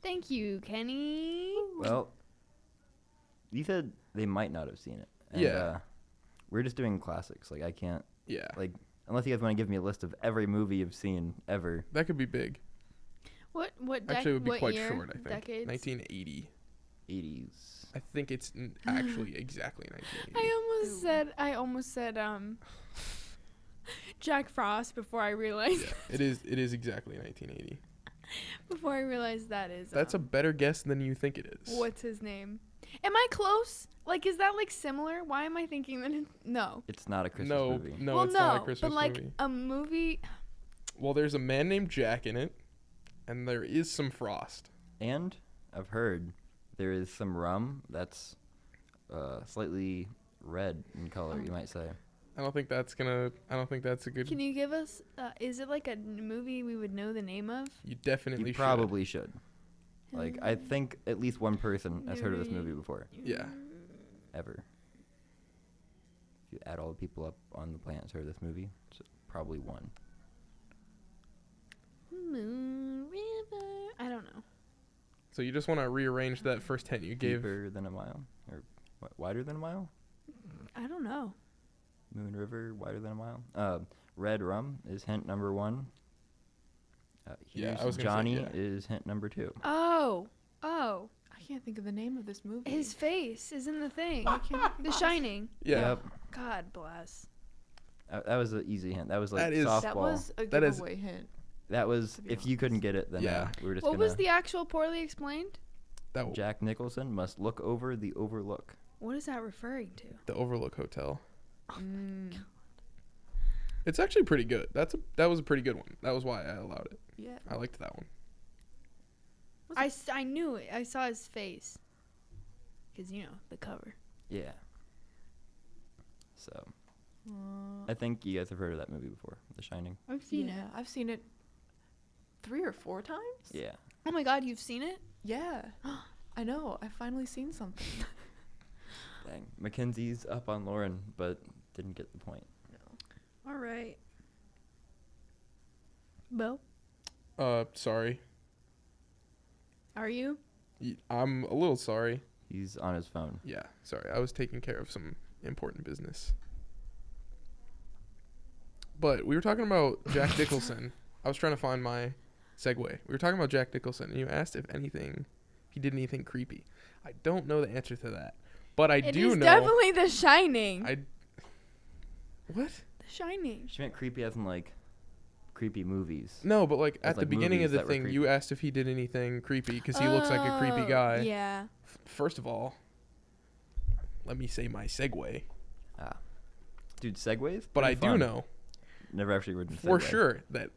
S3: Thank you, Kenny.
S1: Well, you said they might not have seen it. And,
S2: Yeah.
S1: We're just doing classics. Like I can't.
S2: Yeah.
S1: Like unless you guys want to give me a list of every movie you've seen ever.
S2: That could be big.
S3: What
S2: Actually, it would be
S3: what
S2: quite
S3: year?
S2: short, I think.
S3: Decades?
S2: 1980.
S1: 80s.
S2: I think it's actually exactly 1980.
S3: I almost said Jack Frost before I realized
S2: Yeah, it is exactly 1980.
S3: before I realized that is
S2: That's a better guess than you think it is.
S3: what's his name? Am I close? Like, is that like similar? Why am I thinking that? No.
S1: It's not a Christmas
S2: No,
S1: movie.
S2: no,
S3: well,
S2: it's
S3: no,
S2: not a Christmas
S3: but like
S2: movie.
S3: a movie.
S2: Well, there's a man named Jack in it, and there is some Frost.
S1: And I've heard there is some rum that's slightly red in color, you might say.
S2: I don't think that's a good.
S3: Can you give us? Is it like a movie we would know the name of?
S2: You definitely
S1: You
S2: should.
S1: probably should. Like, I think at least one person has heard of this movie before,
S2: Yeah.
S1: ever. If you add all the people up on the planet that's heard of this movie, it's probably one.
S3: Moon River. I don't know.
S2: So you just want to rearrange that first hint you gave.
S1: Deeper than a mile? Or wider than a mile?
S3: I don't know.
S1: Moon River, wider than a mile? Red rum is hint number 1.
S2: Yeah,
S1: Here's
S2: I was gonna say,
S1: Johnny
S2: yeah.
S1: is hint number 2.
S3: Oh.
S4: I can't think of the name of this movie.
S3: His face is in the thing.
S4: I can't think
S3: The
S4: of-
S3: Shining.
S2: Yeah.
S1: Yep.
S3: God bless.
S1: That was an easy hint. That was like
S2: That is-
S1: softball.
S4: That was a
S2: That is-
S4: giveaway hint.
S1: That was,
S4: to be
S1: if you couldn't
S4: honest.
S1: get it, then
S2: Yeah.
S1: we were just
S3: What
S1: gonna.
S3: was the actual poorly explained?
S2: That
S1: Jack Nicholson must look over the overlook.
S3: What is that referring to?
S2: the Overlook Hotel.
S4: Mm,
S2: It's actually pretty good. That was a pretty good one. That was why I allowed it.
S4: yeah.
S2: I liked that one.
S3: I knew it. I saw his face. Because, you know, the cover.
S1: Yeah. So,
S4: Uh,
S1: I think you guys have heard of that movie before, The Shining.
S3: I've seen
S4: yeah,
S3: it.
S4: I've seen it 3 or 4 times.
S1: Yeah.
S3: Oh my god, you've seen it?
S4: Yeah. I know. I've finally seen something.
S1: Dang. Mackenzie's up on Lauren, but didn't get the point.
S3: All right. Bo,
S2: Sorry.
S3: are you?
S2: I'm a little sorry.
S1: He's on his phone.
S2: Yeah, sorry. I was taking care of some important business. But we were talking about Jack Nicholson. I was trying to find my segue. We were talking about Jack Nicholson, and you asked if he did anything creepy. I don't know the answer to that, but I
S3: It
S2: do
S3: is
S2: know.
S3: definitely The Shining.
S2: What?
S3: The Shining.
S1: She meant creepy as in, like, creepy movies.
S2: No, but like
S1: It's
S2: at the
S1: like
S2: beginning of
S1: movies
S2: the
S1: that were
S2: thing, you
S1: creepy.
S2: asked if he did anything creepy because he looks like a creepy guy.
S3: Yeah.
S2: First of all, let me say my segue.
S1: Dude, segues?
S2: But
S1: Pretty
S2: I do
S1: fun.
S2: know
S1: Never actually ridden a
S2: for
S1: Segway.
S2: sure that,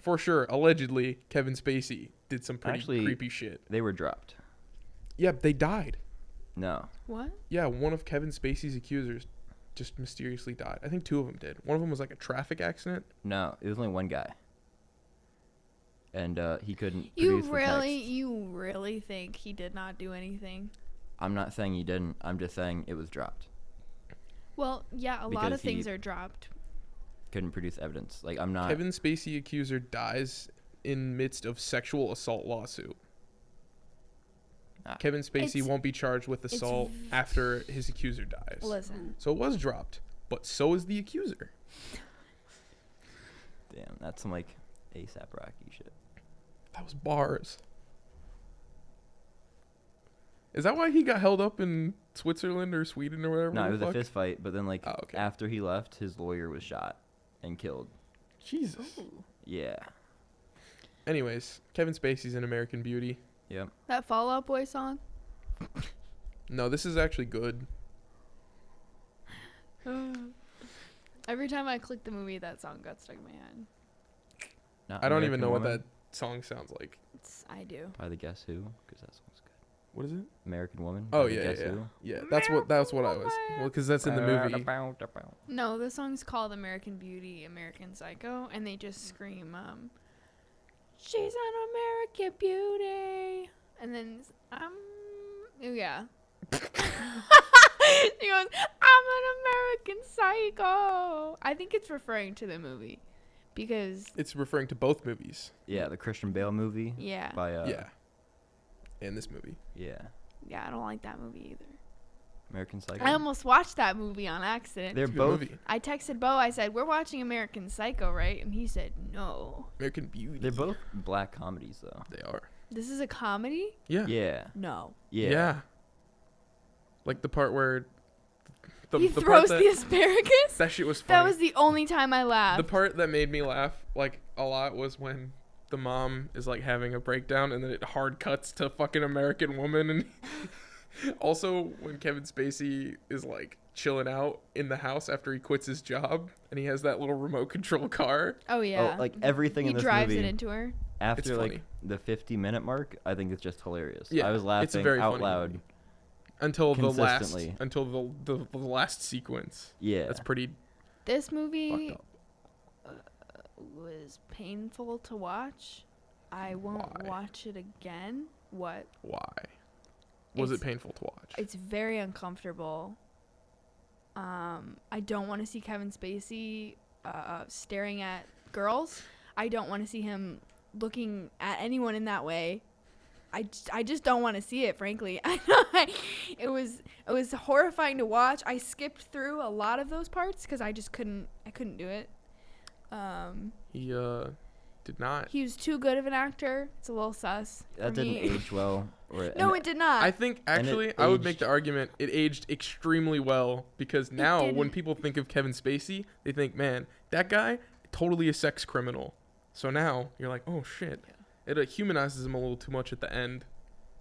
S2: for sure, allegedly, Kevin Spacey did some pretty
S1: Actually-
S2: creepy shit.
S1: They were dropped.
S2: Yeah, they died.
S1: No.
S3: What?
S2: Yeah, one of Kevin Spacey's accusers just mysteriously died. I think 2 of them did. One of them was like a traffic accident.
S1: No. It was only one guy. And he couldn't
S3: You
S1: produce the text.
S3: really think he did not do anything?
S1: I'm not saying he didn't. I'm just saying it was dropped.
S3: Well, yeah, a lot
S1: Because
S3: of things
S1: he-
S3: are dropped.
S1: Couldn't produce evidence. Like, I'm not.
S2: Kevin Spacey accuser dies in midst of sexual assault lawsuit. Kevin Spacey
S3: It's-
S2: won't be charged with assault after his accuser dies.
S3: Listen.
S2: So it was dropped, but so is the accuser.
S1: Damn, that's some, like, ASAP Rocky shit.
S2: That was bars. Is that why he got held up in Switzerland or Sweden or whatever?
S1: No,
S2: the
S1: it was a
S2: fuck?
S1: fist fight, but then, like,
S2: Oh, okay.
S1: after he left, his lawyer was shot and killed.
S2: Jesus.
S1: Yeah.
S2: Anyways, Kevin Spacey's an American Beauty.
S1: Yep.
S3: That Fall Out Boy song?
S2: No, this is actually good.
S3: Every time I click the movie, that song got stuck in my head.
S1: Not
S2: I don't even
S1: American
S2: know what
S1: Woman
S2: that song sounds like.
S3: I do.
S1: By the Guess Who, because that song's good.
S2: What is it?
S1: American Woman.
S2: Oh
S1: by
S2: yeah,
S1: Guess
S2: yeah,
S1: Who.
S2: yeah. That's what I was. Well, because that's in the movie.
S3: No, the song's called American Beauty, American Psycho, and they just scream, she's an American beauty. And then, oh yeah. She goes, I'm an American Psycho. I think it's referring to the movie because,
S2: It's referring to both movies.
S1: Yeah, the Christian Bale movie.
S3: yeah.
S1: By
S2: Yeah. And this movie.
S1: Yeah,
S3: Yeah, I don't like that movie either.
S1: American Psycho.
S3: I almost watched that movie on accident.
S1: They're
S2: It's a good
S1: both.
S2: movie.
S3: I texted Bo, I said, we're watching American Psycho, right? And he said, no.
S2: American Beauty.
S1: They're both black comedies though.
S2: They are.
S3: This is a comedy?
S2: Yeah.
S1: Yeah.
S3: No.
S1: Yeah.
S2: Like the part where
S3: He
S2: the
S3: throws
S2: part
S3: the asparagus?
S2: that shit was funny.
S3: That was the only time I
S2: The
S3: laughed.
S2: part that made me laugh like a lot was when the mom is like having a breakdown and then it hard cuts to fucking American Woman, and also when Kevin Spacey is like chilling out in the house after he quits his job and he has that little remote control car.
S3: Oh, yeah.
S1: Oh, like everything
S3: he
S1: in this
S3: drives
S1: movie
S3: it into her.
S1: after
S2: It's
S1: like
S2: funny.
S1: the 50-minute mark, I think it's just hilarious.
S2: Yeah,
S1: I was
S2: it's a
S1: laughing
S2: very
S1: out
S2: funny
S1: loud.
S2: movie. Until
S1: Consistently.
S2: the last sequence.
S1: Yeah.
S2: That's pretty
S3: This movie
S2: fucked up.
S3: was painful to watch. I won't
S2: Why?
S3: watch it again. What?
S2: Why? Was it
S3: It's-
S2: painful to watch?
S3: It's very uncomfortable. I don't want to see Kevin Spacey staring at girls. I don't want to see him looking at anyone in that way. I just don't want to see it, frankly. It was horrifying to watch. I skipped through a lot of those parts because I couldn't do it.
S2: He did not.
S3: He was too good of an actor. It's a little sus.
S1: That
S3: for
S1: didn't
S3: me.
S1: age well.
S3: No, it did not.
S2: I think actually
S1: it
S2: I would make
S1: aged-
S2: the argument it aged extremely well because now when
S3: didn't.
S2: people think of Kevin Spacey, they think, man, that guy totally a sex criminal. So now you're like, oh shit. It humanizes him a little too much at the end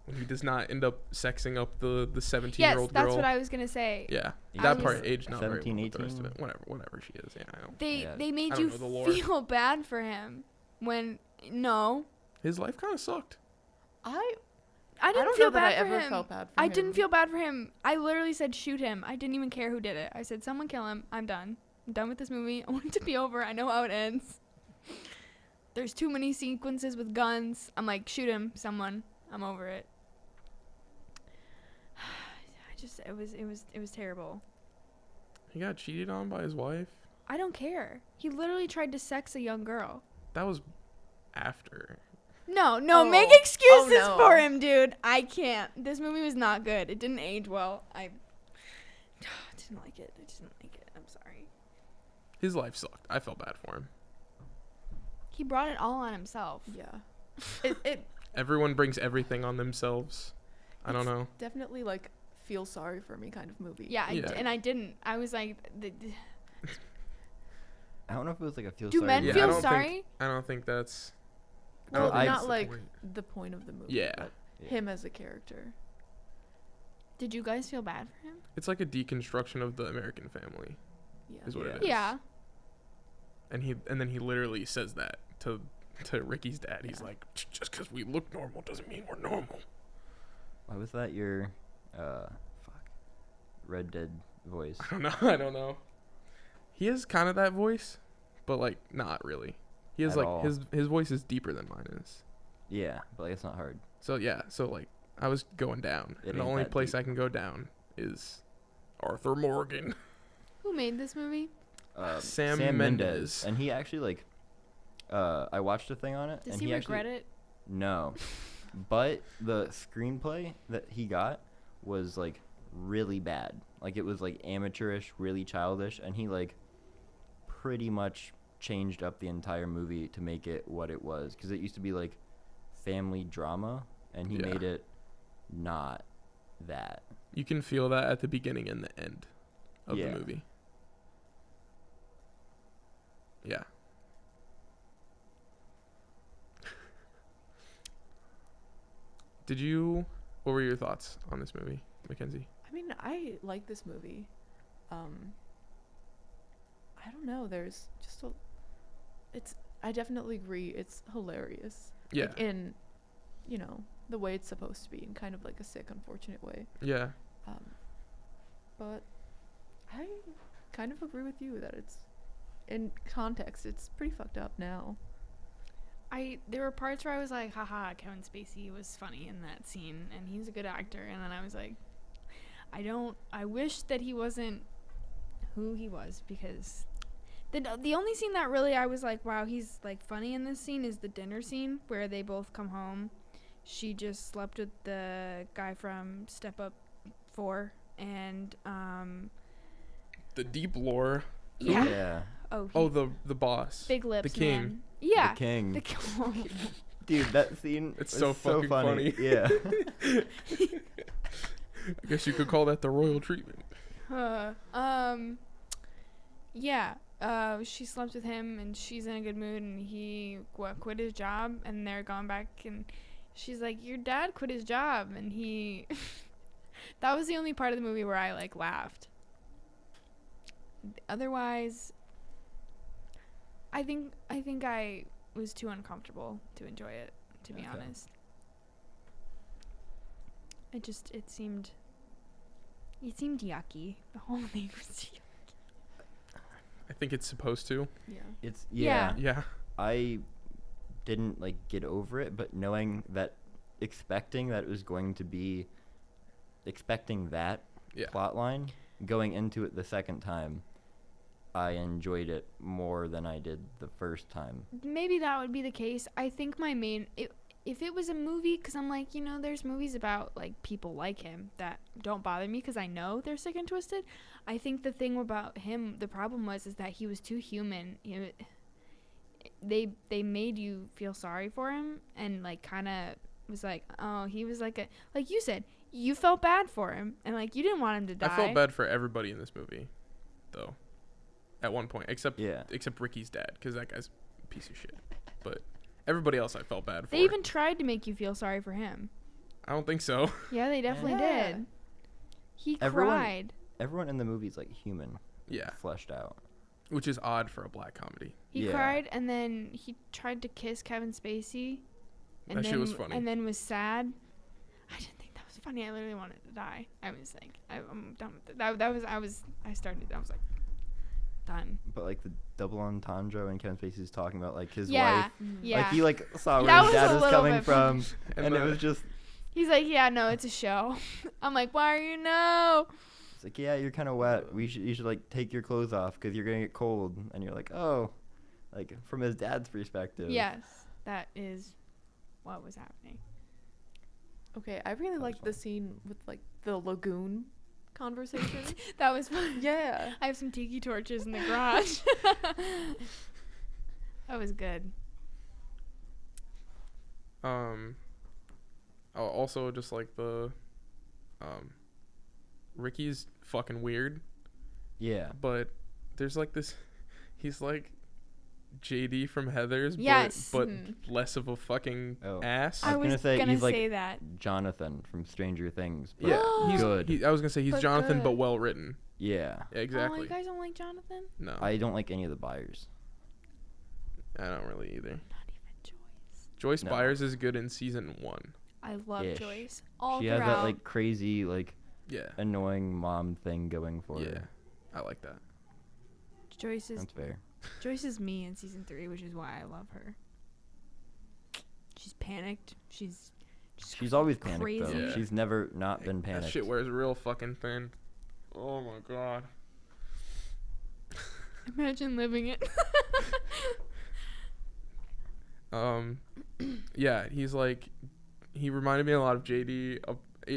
S2: when he does not end up sexing up the 17-year-old
S3: yes, that's
S2: girl.
S3: what I was gonna say.
S2: Yeah,
S1: I
S2: that
S3: was-
S2: part aged not very
S1: 17,
S2: well. But the rest of
S1: 18?
S2: it, whatever she is. Yeah, I know.
S1: Yeah.
S3: They
S2: I
S3: made
S2: don't
S3: you
S2: know the lore.
S3: feel bad for him when no,
S2: His life kind of sucked.
S3: I
S4: I
S3: didn't
S4: don't
S3: feel
S4: know that
S3: bad
S4: I
S3: for
S4: ever
S3: him.
S4: felt bad for
S3: I
S4: him.
S3: didn't feel bad for him. I literally said shoot him. I didn't even care who did it. I said someone kill him. I'm done. I'm done with this movie. I want it to be over. I know how it ends. There's too many sequences with guns. I'm like, shoot him, someone. I'm over it. It was terrible.
S2: He got cheated on by his wife.
S3: I don't care. He literally tried to sex a young girl.
S2: That was after.
S3: No,
S4: Oh.
S3: make excuses
S4: Oh, no.
S3: for him, dude. I can't. This movie was not good. It didn't age well. I didn't like it. I didn't like it. I'm sorry.
S2: His life sucked. I felt bad for him.
S3: He brought it all on himself.
S4: Yeah. It
S2: Everyone brings everything on themselves. I don't
S4: It's
S2: know.
S4: definitely like feel sorry for me kind of movie.
S3: Yeah,
S2: Yeah.
S3: and I didn't. I was like,
S1: I don't know if it was like a feel
S3: do
S1: sorry.
S3: men
S2: Yeah, I
S3: feel
S2: don't think-
S3: sorry?
S2: I don't think that's.
S4: Well,
S2: I don't think
S1: I-
S2: that's
S4: not
S2: the
S4: like
S2: point.
S4: the point of the movie.
S2: Yeah.
S4: But
S1: Yeah.
S4: him as a character.
S3: Did you guys feel bad for him?
S2: It's like a deconstruction of the American family,
S4: Yeah.
S2: is what
S1: Yeah.
S2: it is.
S3: Yeah.
S2: And then he literally says that to Ricky's dad. He's like, just because we look normal doesn't mean we're normal.
S1: Why was that your Red Dead voice?
S2: I don't know. He has kind of that voice, but like not really. He has
S1: At
S2: like
S1: all.
S2: his voice is deeper than mine is.
S1: Yeah, but like it's not hard.
S2: So yeah, so like I was going down,
S1: It
S2: and the
S1: ain't
S2: only
S1: that
S2: place
S1: deep.
S2: I can go down is Arthur Morgan.
S3: Who made this movie?
S2: Sam
S1: Mendes,
S2: Mendes.
S1: and he actually like, I watched a thing on it,
S3: Does
S1: and
S3: he
S1: actually
S3: regret it?
S1: no, but the screenplay that he got was like really bad. Like it was like amateurish, really childish, and he like pretty much changed up the entire movie to make it what it was, because it used to be like family drama, and he
S2: Yeah.
S1: made it not that.
S2: You can feel that at the beginning and the end of
S1: Yeah.
S2: the movie. Yeah. What were your thoughts on this movie, Mackenzie?
S4: I mean, I like this movie. I don't know. There's just I definitely agree. It's hilarious.
S2: Yeah.
S4: Like in you know, the way it's supposed to be in kind of like a sick, unfortunate way.
S2: Yeah.
S4: But I kind of agree with you that it's, in context, it's pretty fucked up now.
S3: There were parts where I was like, haha, Kevin Spacey was funny in that scene and he's a good actor, and then I was like, I wish that he wasn't who he was, because the only scene that really I was like, wow, he's like funny in this scene is the dinner scene where they both come home. She just slept with the guy from Step Up 4 and
S2: The deep lore.
S3: yeah. Oh,
S2: the boss.
S3: Big lips,
S2: the king.
S3: man. Yeah.
S1: The king.
S3: The king.
S1: Dude, that scene
S2: It's
S1: was
S2: so fucking funny.
S1: Yeah.
S2: I guess you could call that the royal treatment.
S3: Yeah. She slept with him and she's in a good mood, and he quit his job, and they're going back, and she's like, your dad quit his job, and he that was the only part of the movie where I like laughed. Otherwise, I think I was too uncomfortable to enjoy it, to be honest. It seemed yucky. The whole thing was yucky.
S2: I think it's supposed to.
S4: Yeah.
S1: It's
S3: Yeah.
S2: Yeah.
S1: I didn't like get over it, but expecting that plot line going into it the second time, I enjoyed it more than I did the first time.
S3: Maybe that would be the case. I think if it was a movie, because I'm like, there's movies about like people like him that don't bother me because I know they're sick and twisted. I think the thing about him, the problem is that he was too human. They made you feel sorry for him, and like kind of was like, oh, he was like like you said, you felt bad for him, and like you didn't want him to die.
S2: I felt bad for everybody in this movie, though. At one point, except Ricky's dad, because that guy's a piece of shit. But everybody else I felt bad for.
S3: They even tried to make you feel sorry for him.
S2: I don't think so.
S3: Yeah, they definitely did. He cried.
S1: Everyone in the movie is like human.
S2: Yeah.
S1: Fleshed out.
S2: Which is odd for a black comedy.
S3: He cried, and then he tried to kiss Kevin Spacey. And
S2: that shit was funny.
S3: And then was sad. I didn't think that was funny. I literally wanted to die. I was like, I'm done with it. I was like, done.
S1: But like the double entendre when Kevin Spacey's talking about like his
S3: yeah,
S1: wife.
S3: Yeah.
S1: Like he like saw
S3: That
S1: where his dad was coming from, and it was just.
S3: He's like, yeah, no, it's a show. I'm like, why are you no?
S1: It's like, yeah, you're kind of wet. You should like take your clothes off because you're gonna get cold. And you're like, oh, like from his dad's perspective.
S3: Yes, that is what was happening.
S4: Okay, I really liked the scene with like the lagoon conversation.
S3: That was fun.
S4: Yeah.
S3: I have some tiki torches in the garage. That was good.
S2: Also just like the Ricky's fucking weird.
S1: Yeah.
S2: But there's like this, he's like JD from Heathers,
S3: yes.
S2: but less of a fucking ass.
S1: I was gonna say he's like
S3: that.
S1: Jonathan from Stranger Things. But
S2: Yeah, he's
S1: good.
S2: I was gonna say he's
S3: But
S2: Jonathan,
S3: good.
S2: but well written.
S1: Yeah.
S2: Yeah, exactly.
S3: Oh, you guys don't like Jonathan?
S2: No,
S1: I don't like any of the Byers.
S2: I don't really either.
S3: Not even Joyce.
S2: Joyce
S1: No.
S2: Byers is good in season 1.
S3: I love
S1: Ish.
S3: Joyce. All
S1: She
S3: throughout.
S1: has that like crazy like
S2: Yeah.
S1: annoying mom thing going for
S2: Yeah.
S1: her.
S2: I like that.
S3: Joyce is
S1: That's fair.
S3: Joyce is me in season 3, which is why I love her. She's panicked. She's
S1: always panicked
S3: crazy.
S1: though.
S2: Yeah.
S1: She's never not been panicked.
S2: That shit wears real fucking thin. Oh my god.
S3: Imagine living it.
S2: Yeah, he's like, he reminded me a lot of JD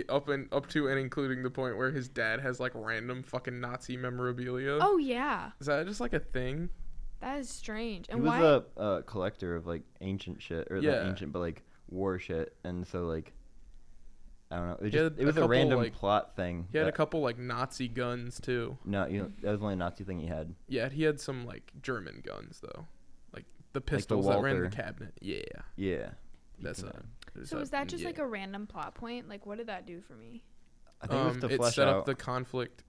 S2: up to and including the point where his dad has like random fucking Nazi memorabilia.
S3: Oh yeah,
S2: Is that just like a thing?
S3: that is strange.
S1: He
S3: And
S1: was
S3: why?
S1: a collector of like ancient shit, or
S2: Yeah.
S1: not ancient, but like war shit, and so like I don't know.
S2: He had
S1: It was
S2: a
S1: a
S2: couple,
S1: random
S2: like-
S1: plot thing.
S2: He had a
S1: that-
S2: couple like Nazi guns too.
S1: No, that was the only Nazi thing he had.
S2: Yeah, he had some like German guns though, like the
S1: the
S2: pistols that were in the
S1: Walther.
S2: cabinet. Yeah,
S1: Yeah.
S2: that's
S1: You
S2: a.
S1: can-
S3: So was that just like a random plot point? Like, what did that do for me?
S1: I think it was to
S2: it
S1: flesh
S2: set
S1: out.
S2: up the conflict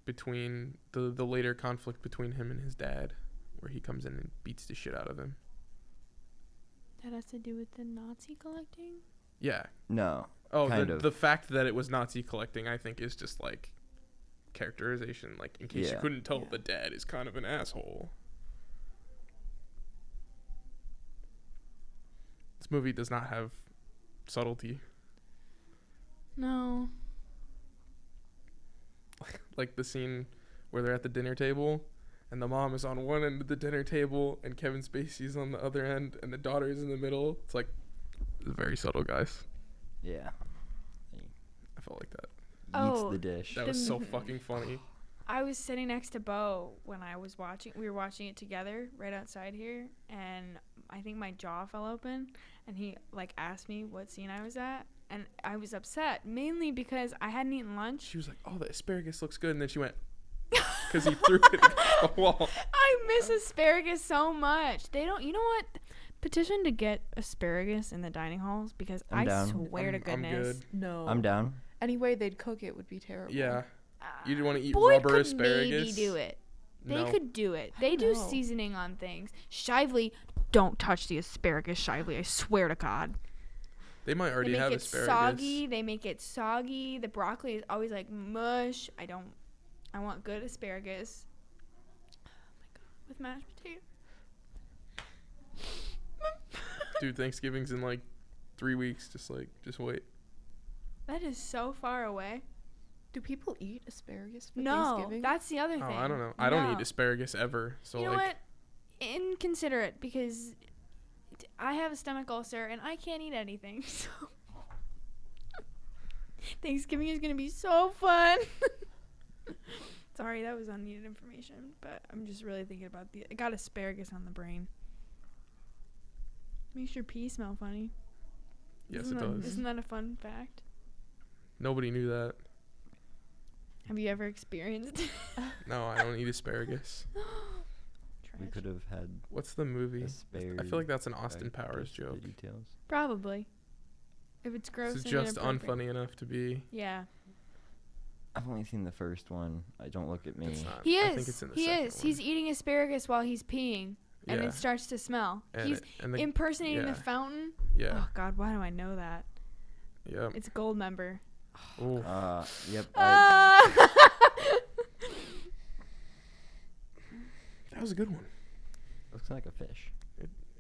S2: between the later conflict between him and his dad, where he comes in and beats the shit out of him.
S3: That has to do with the Nazi collecting?
S2: Yeah.
S1: No.
S2: Oh,
S1: Kind of.
S2: the fact that it was Nazi collecting, I think, is just like characterization. Like, in case you
S1: Yeah.
S2: couldn't tell,
S4: Yeah.
S2: the dad is kind of an asshole. This movie does not have subtlety.
S3: No.
S2: Like the scene where they're at the dinner table and the mom is on one end of the dinner table and Kevin Spacey's on the other end and the daughter is in the middle. It's like, it's very subtle, guys.
S1: Yeah.
S2: I felt like that.
S1: Eats
S3: Oh,
S1: the dish.
S2: That was so fucking funny.
S3: I was sitting next to Bo when I was watching. We were watching it together right outside here, and I think my jaw fell open, and he like asked me what scene I was at, and I was upset mainly because I hadn't eaten lunch.
S2: She was like, oh, the asparagus looks good. And then she went, because he threw it against the wall.
S3: I miss asparagus so much. They don't. You know what? Petition to get asparagus in the dining halls because
S1: I'm
S3: I
S1: down.
S3: swear to
S2: I'm
S3: goodness.
S2: good.
S4: No.
S1: I'm down.
S4: Any way they'd cook it would be terrible.
S2: Yeah. You'd want to eat
S3: Boyd
S2: rubber
S3: could
S2: asparagus.
S3: maybe do it. They
S2: No.
S3: could do it.
S4: I
S3: They
S4: don't
S3: do
S4: know.
S3: seasoning on things. Shively, don't touch the asparagus, Shively. I swear to God.
S2: They might
S3: They
S2: already
S3: make
S2: have
S3: it
S2: asparagus.
S3: soggy. They make it soggy. The broccoli is always like mush. I want good asparagus. Oh my God. With mashed potato.
S2: Dude, Thanksgiving's in like 3 weeks. Just wait.
S3: That is so far away.
S4: Do people eat asparagus for
S3: No,
S4: Thanksgiving?
S3: that's the other
S2: Oh,
S3: thing.
S2: I don't know. I don't
S3: No.
S2: eat asparagus ever. So
S3: You know
S2: like,
S3: what? Inconsiderate because I have a stomach ulcer and I can't eat anything. So Thanksgiving is gonna be so fun. Sorry, that was unneeded information, but I'm just really thinking about I got asparagus on the brain. Makes your pee smell funny.
S2: yes,
S3: Isn't
S2: it
S3: that-
S2: does.
S3: Isn't that a fun fact?
S2: Nobody knew that.
S3: Have you ever experienced it?
S2: No, I don't eat asparagus.
S1: We
S3: Trash.
S1: could have had
S2: What's the movie?
S1: asparagus.
S2: I feel like that's an Austin Powers joke.
S1: Details.
S3: Probably. If it's gross
S2: This is
S3: and
S2: just
S3: inappropriate.
S2: unfunny enough to be.
S3: Yeah.
S1: I've only seen the first one. Don't look at me.
S2: It's not.
S3: He
S2: I
S3: is.
S2: think it's in the
S3: He
S2: second
S3: is. He's
S2: one.
S3: eating asparagus while he's peeing, and
S2: Yeah.
S3: it starts to smell.
S2: And
S3: He's
S2: it- and the,
S3: impersonating
S2: yeah.
S3: the fountain.
S2: yeah.
S3: Oh God, why do I know that?
S2: Yep.
S3: It's a gold member.
S2: Ooh.
S1: Yep.
S2: That was a good one.
S1: Looks like a fish.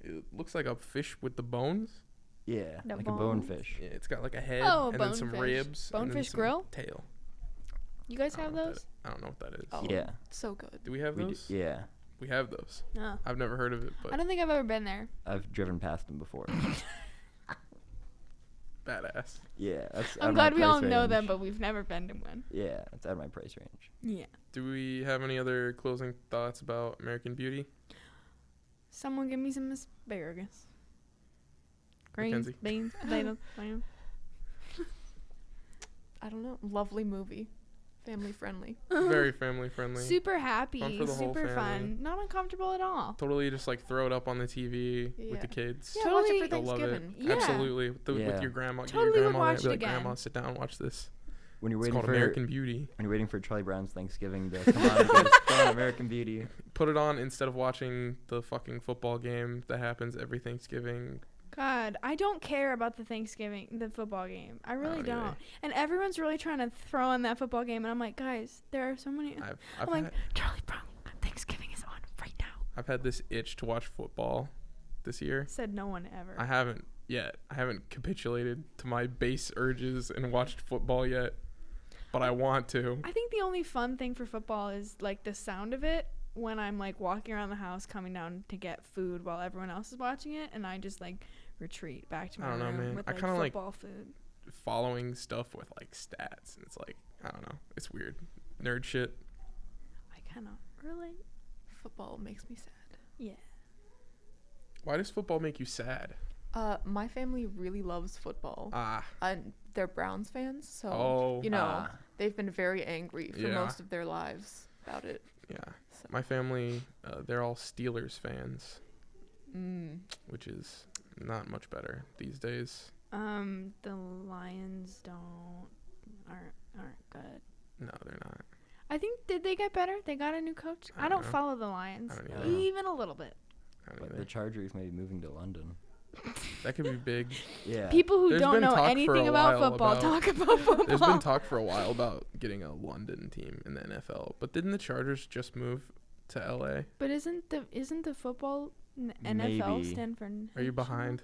S2: It looks like a fish with the bones.
S1: Yeah,
S3: The
S1: like
S3: bones.
S1: a bonefish.
S2: Yeah, it's got like a head
S3: Oh,
S2: and then some
S3: bonefish.
S2: ribs. and then
S3: Bonefish
S2: some
S3: grill?
S2: Tail.
S3: You guys
S2: I
S3: have
S2: don't know what
S3: those?
S2: I don't know what that is.
S4: Oh,
S1: Yeah,
S4: so good.
S2: Do we have
S1: we
S2: those?
S1: yeah.
S2: We have those.
S3: No.
S2: I've never heard of it,
S3: I
S2: but
S3: don't think I've ever been there.
S1: I've driven past them before.
S2: badass.
S1: Yeah, that's. out
S3: I'm
S1: of my
S3: glad we all
S1: price
S3: know them,
S1: range.
S3: but we've never been to one.
S1: Yeah, it's out of my price range.
S3: Yeah.
S2: Do we have any other closing thoughts about American Beauty?
S3: Someone give me some asparagus. Greens,
S2: Mackenzie.
S3: beans, potatoes, lamb.
S4: I don't know. Lovely movie. Family friendly.
S2: Very family friendly.
S3: Super happy,
S2: Fun for the whole
S3: super
S2: family.
S3: fun, not uncomfortable at all.
S2: Totally just like throw it up on the TV with the
S4: Yeah.
S2: kids.
S3: Yeah,
S4: Watch
S3: totally.
S4: it for
S2: They'll love it.
S4: Thanksgiving.
S3: Yeah.
S2: Absolutely. With
S1: Yeah.
S2: your grandma. Get
S3: Totally
S2: your
S3: would
S2: grandma there,
S3: watch
S2: be
S3: it
S2: like, Grandma,
S3: again.
S2: sit down, watch this.
S1: When you're
S2: It's
S1: waiting
S2: called
S1: for
S2: American Beauty.
S1: when you're waiting for Charlie Brown's Thanksgiving to come on, go on American Beauty.
S2: Put it on instead of watching the fucking football game that happens every Thanksgiving.
S3: God, I don't care about the football game. I really
S2: don't either.
S3: don't. And everyone's really trying to throw on that football game, and I'm like, guys, there are so many.
S2: I've
S3: I'm like,
S2: had,
S3: Charlie Brown, Thanksgiving is on right now.
S2: I've had this itch to watch football this year.
S3: Said no one ever.
S2: I haven't yet. I haven't capitulated to my base urges and watched football yet, but I want to.
S3: I think the only fun thing for football is like the sound of it when I'm like walking around the house coming down to get food while everyone else is watching it, and I just like retreat back to my
S2: I don't know,
S3: room
S2: man.
S3: with
S2: I
S3: like
S2: kinda like-
S3: football food.
S2: Following stuff with like stats, and it's like, I don't know. It's weird. Nerd shit.
S3: I kind of relate.
S4: Football makes me sad.
S3: Yeah.
S2: Why does football make you sad?
S4: My family really loves football.
S2: Ah.
S4: And they're Browns fans, so
S2: Oh.
S4: you know they've been very angry for
S2: Yeah.
S4: most of their lives about it.
S2: Yeah.
S4: So.
S2: My family, they're all Steelers fans,
S4: Mm.
S2: which is not much better these days.
S3: The Lions aren't good.
S2: No, they're not.
S3: I think did they get better? They got a new coach.
S2: I
S3: I
S2: don't
S3: don't
S2: know.
S3: follow the Lions
S2: I don't either.
S3: even a little bit.
S2: I don't
S1: But
S2: either.
S1: the Chargers may be moving to London.
S2: That could be big.
S1: Yeah.
S3: People who
S2: There's
S3: don't
S2: been
S3: know
S2: talk for
S3: anything
S2: a
S3: about
S2: while
S3: football
S2: about-
S3: talk about football.
S2: There's been talk for a while about getting a London team in the NFL, but didn't the Chargers just move to LA?
S3: But isn't the football NFL
S1: Maybe.
S3: stand for?
S2: Are you behind?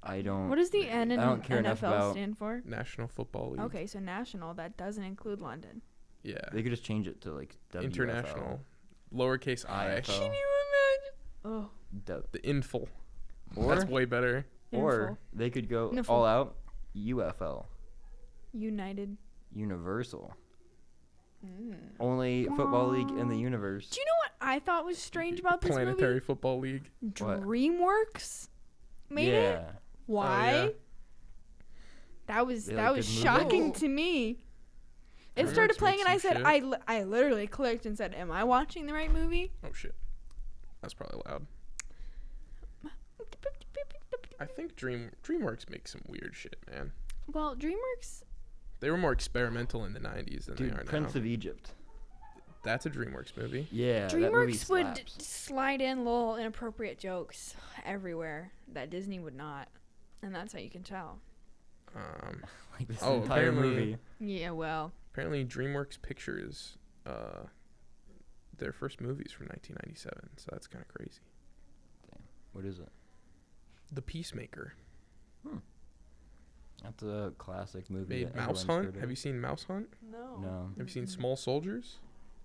S1: I don't.
S3: What does the N in
S1: I don't care enough
S3: NFL
S1: about-
S3: stand for?
S2: National Football League.
S3: Okay, so national. That doesn't include London.
S2: Yeah.
S1: They could just change it to like WFL.
S2: International. Lowercase I.
S1: IFL.
S3: Can you imagine? Oh,
S2: The infl.
S1: Or
S2: That's way better.
S1: or they could go
S3: Info.
S1: all out UFL.
S3: United.
S1: Universal.
S4: Mm.
S1: Only football league in the universe.
S3: Do you know what I thought was strange about this
S2: Planetary Football League.
S3: movie?
S1: What?
S3: DreamWorks made
S1: yeah.
S3: it. Why?
S2: yeah.
S3: That was
S1: They
S3: that
S1: like
S3: was
S1: good movies?
S3: shocking to me. It
S2: DreamWorks
S3: started playing
S2: makes
S3: and I
S2: some
S3: said,
S2: shit.
S3: I literally clicked and said, "Am I watching the right movie?"
S2: Oh shit. That's probably loud. I think DreamWorks makes some weird shit, man.
S3: Well, DreamWorks.
S2: They were more experimental in the 90s than they
S1: Dude,
S2: are
S1: Prince
S2: now.
S1: of Egypt.
S2: That's a DreamWorks movie.
S1: Yeah. that movie
S3: DreamWorks would
S1: slaps.
S3: slide in little inappropriate jokes everywhere that Disney would not, and that's how you can tell.
S1: Like this
S2: Oh,
S1: entire
S2: apparently-
S1: movie.
S3: Yeah, well,
S2: Apparently, DreamWorks Pictures, their first movie's from 1997, so that's kind of crazy.
S1: What is it?
S2: The Peacemaker.
S1: That's a classic movie.
S2: Made
S1: that
S2: Mouse
S1: everyone's
S2: Hunt.
S1: heard of.
S2: Have you seen Mouse Hunt?
S1: No.
S2: Have you seen Small Soldiers?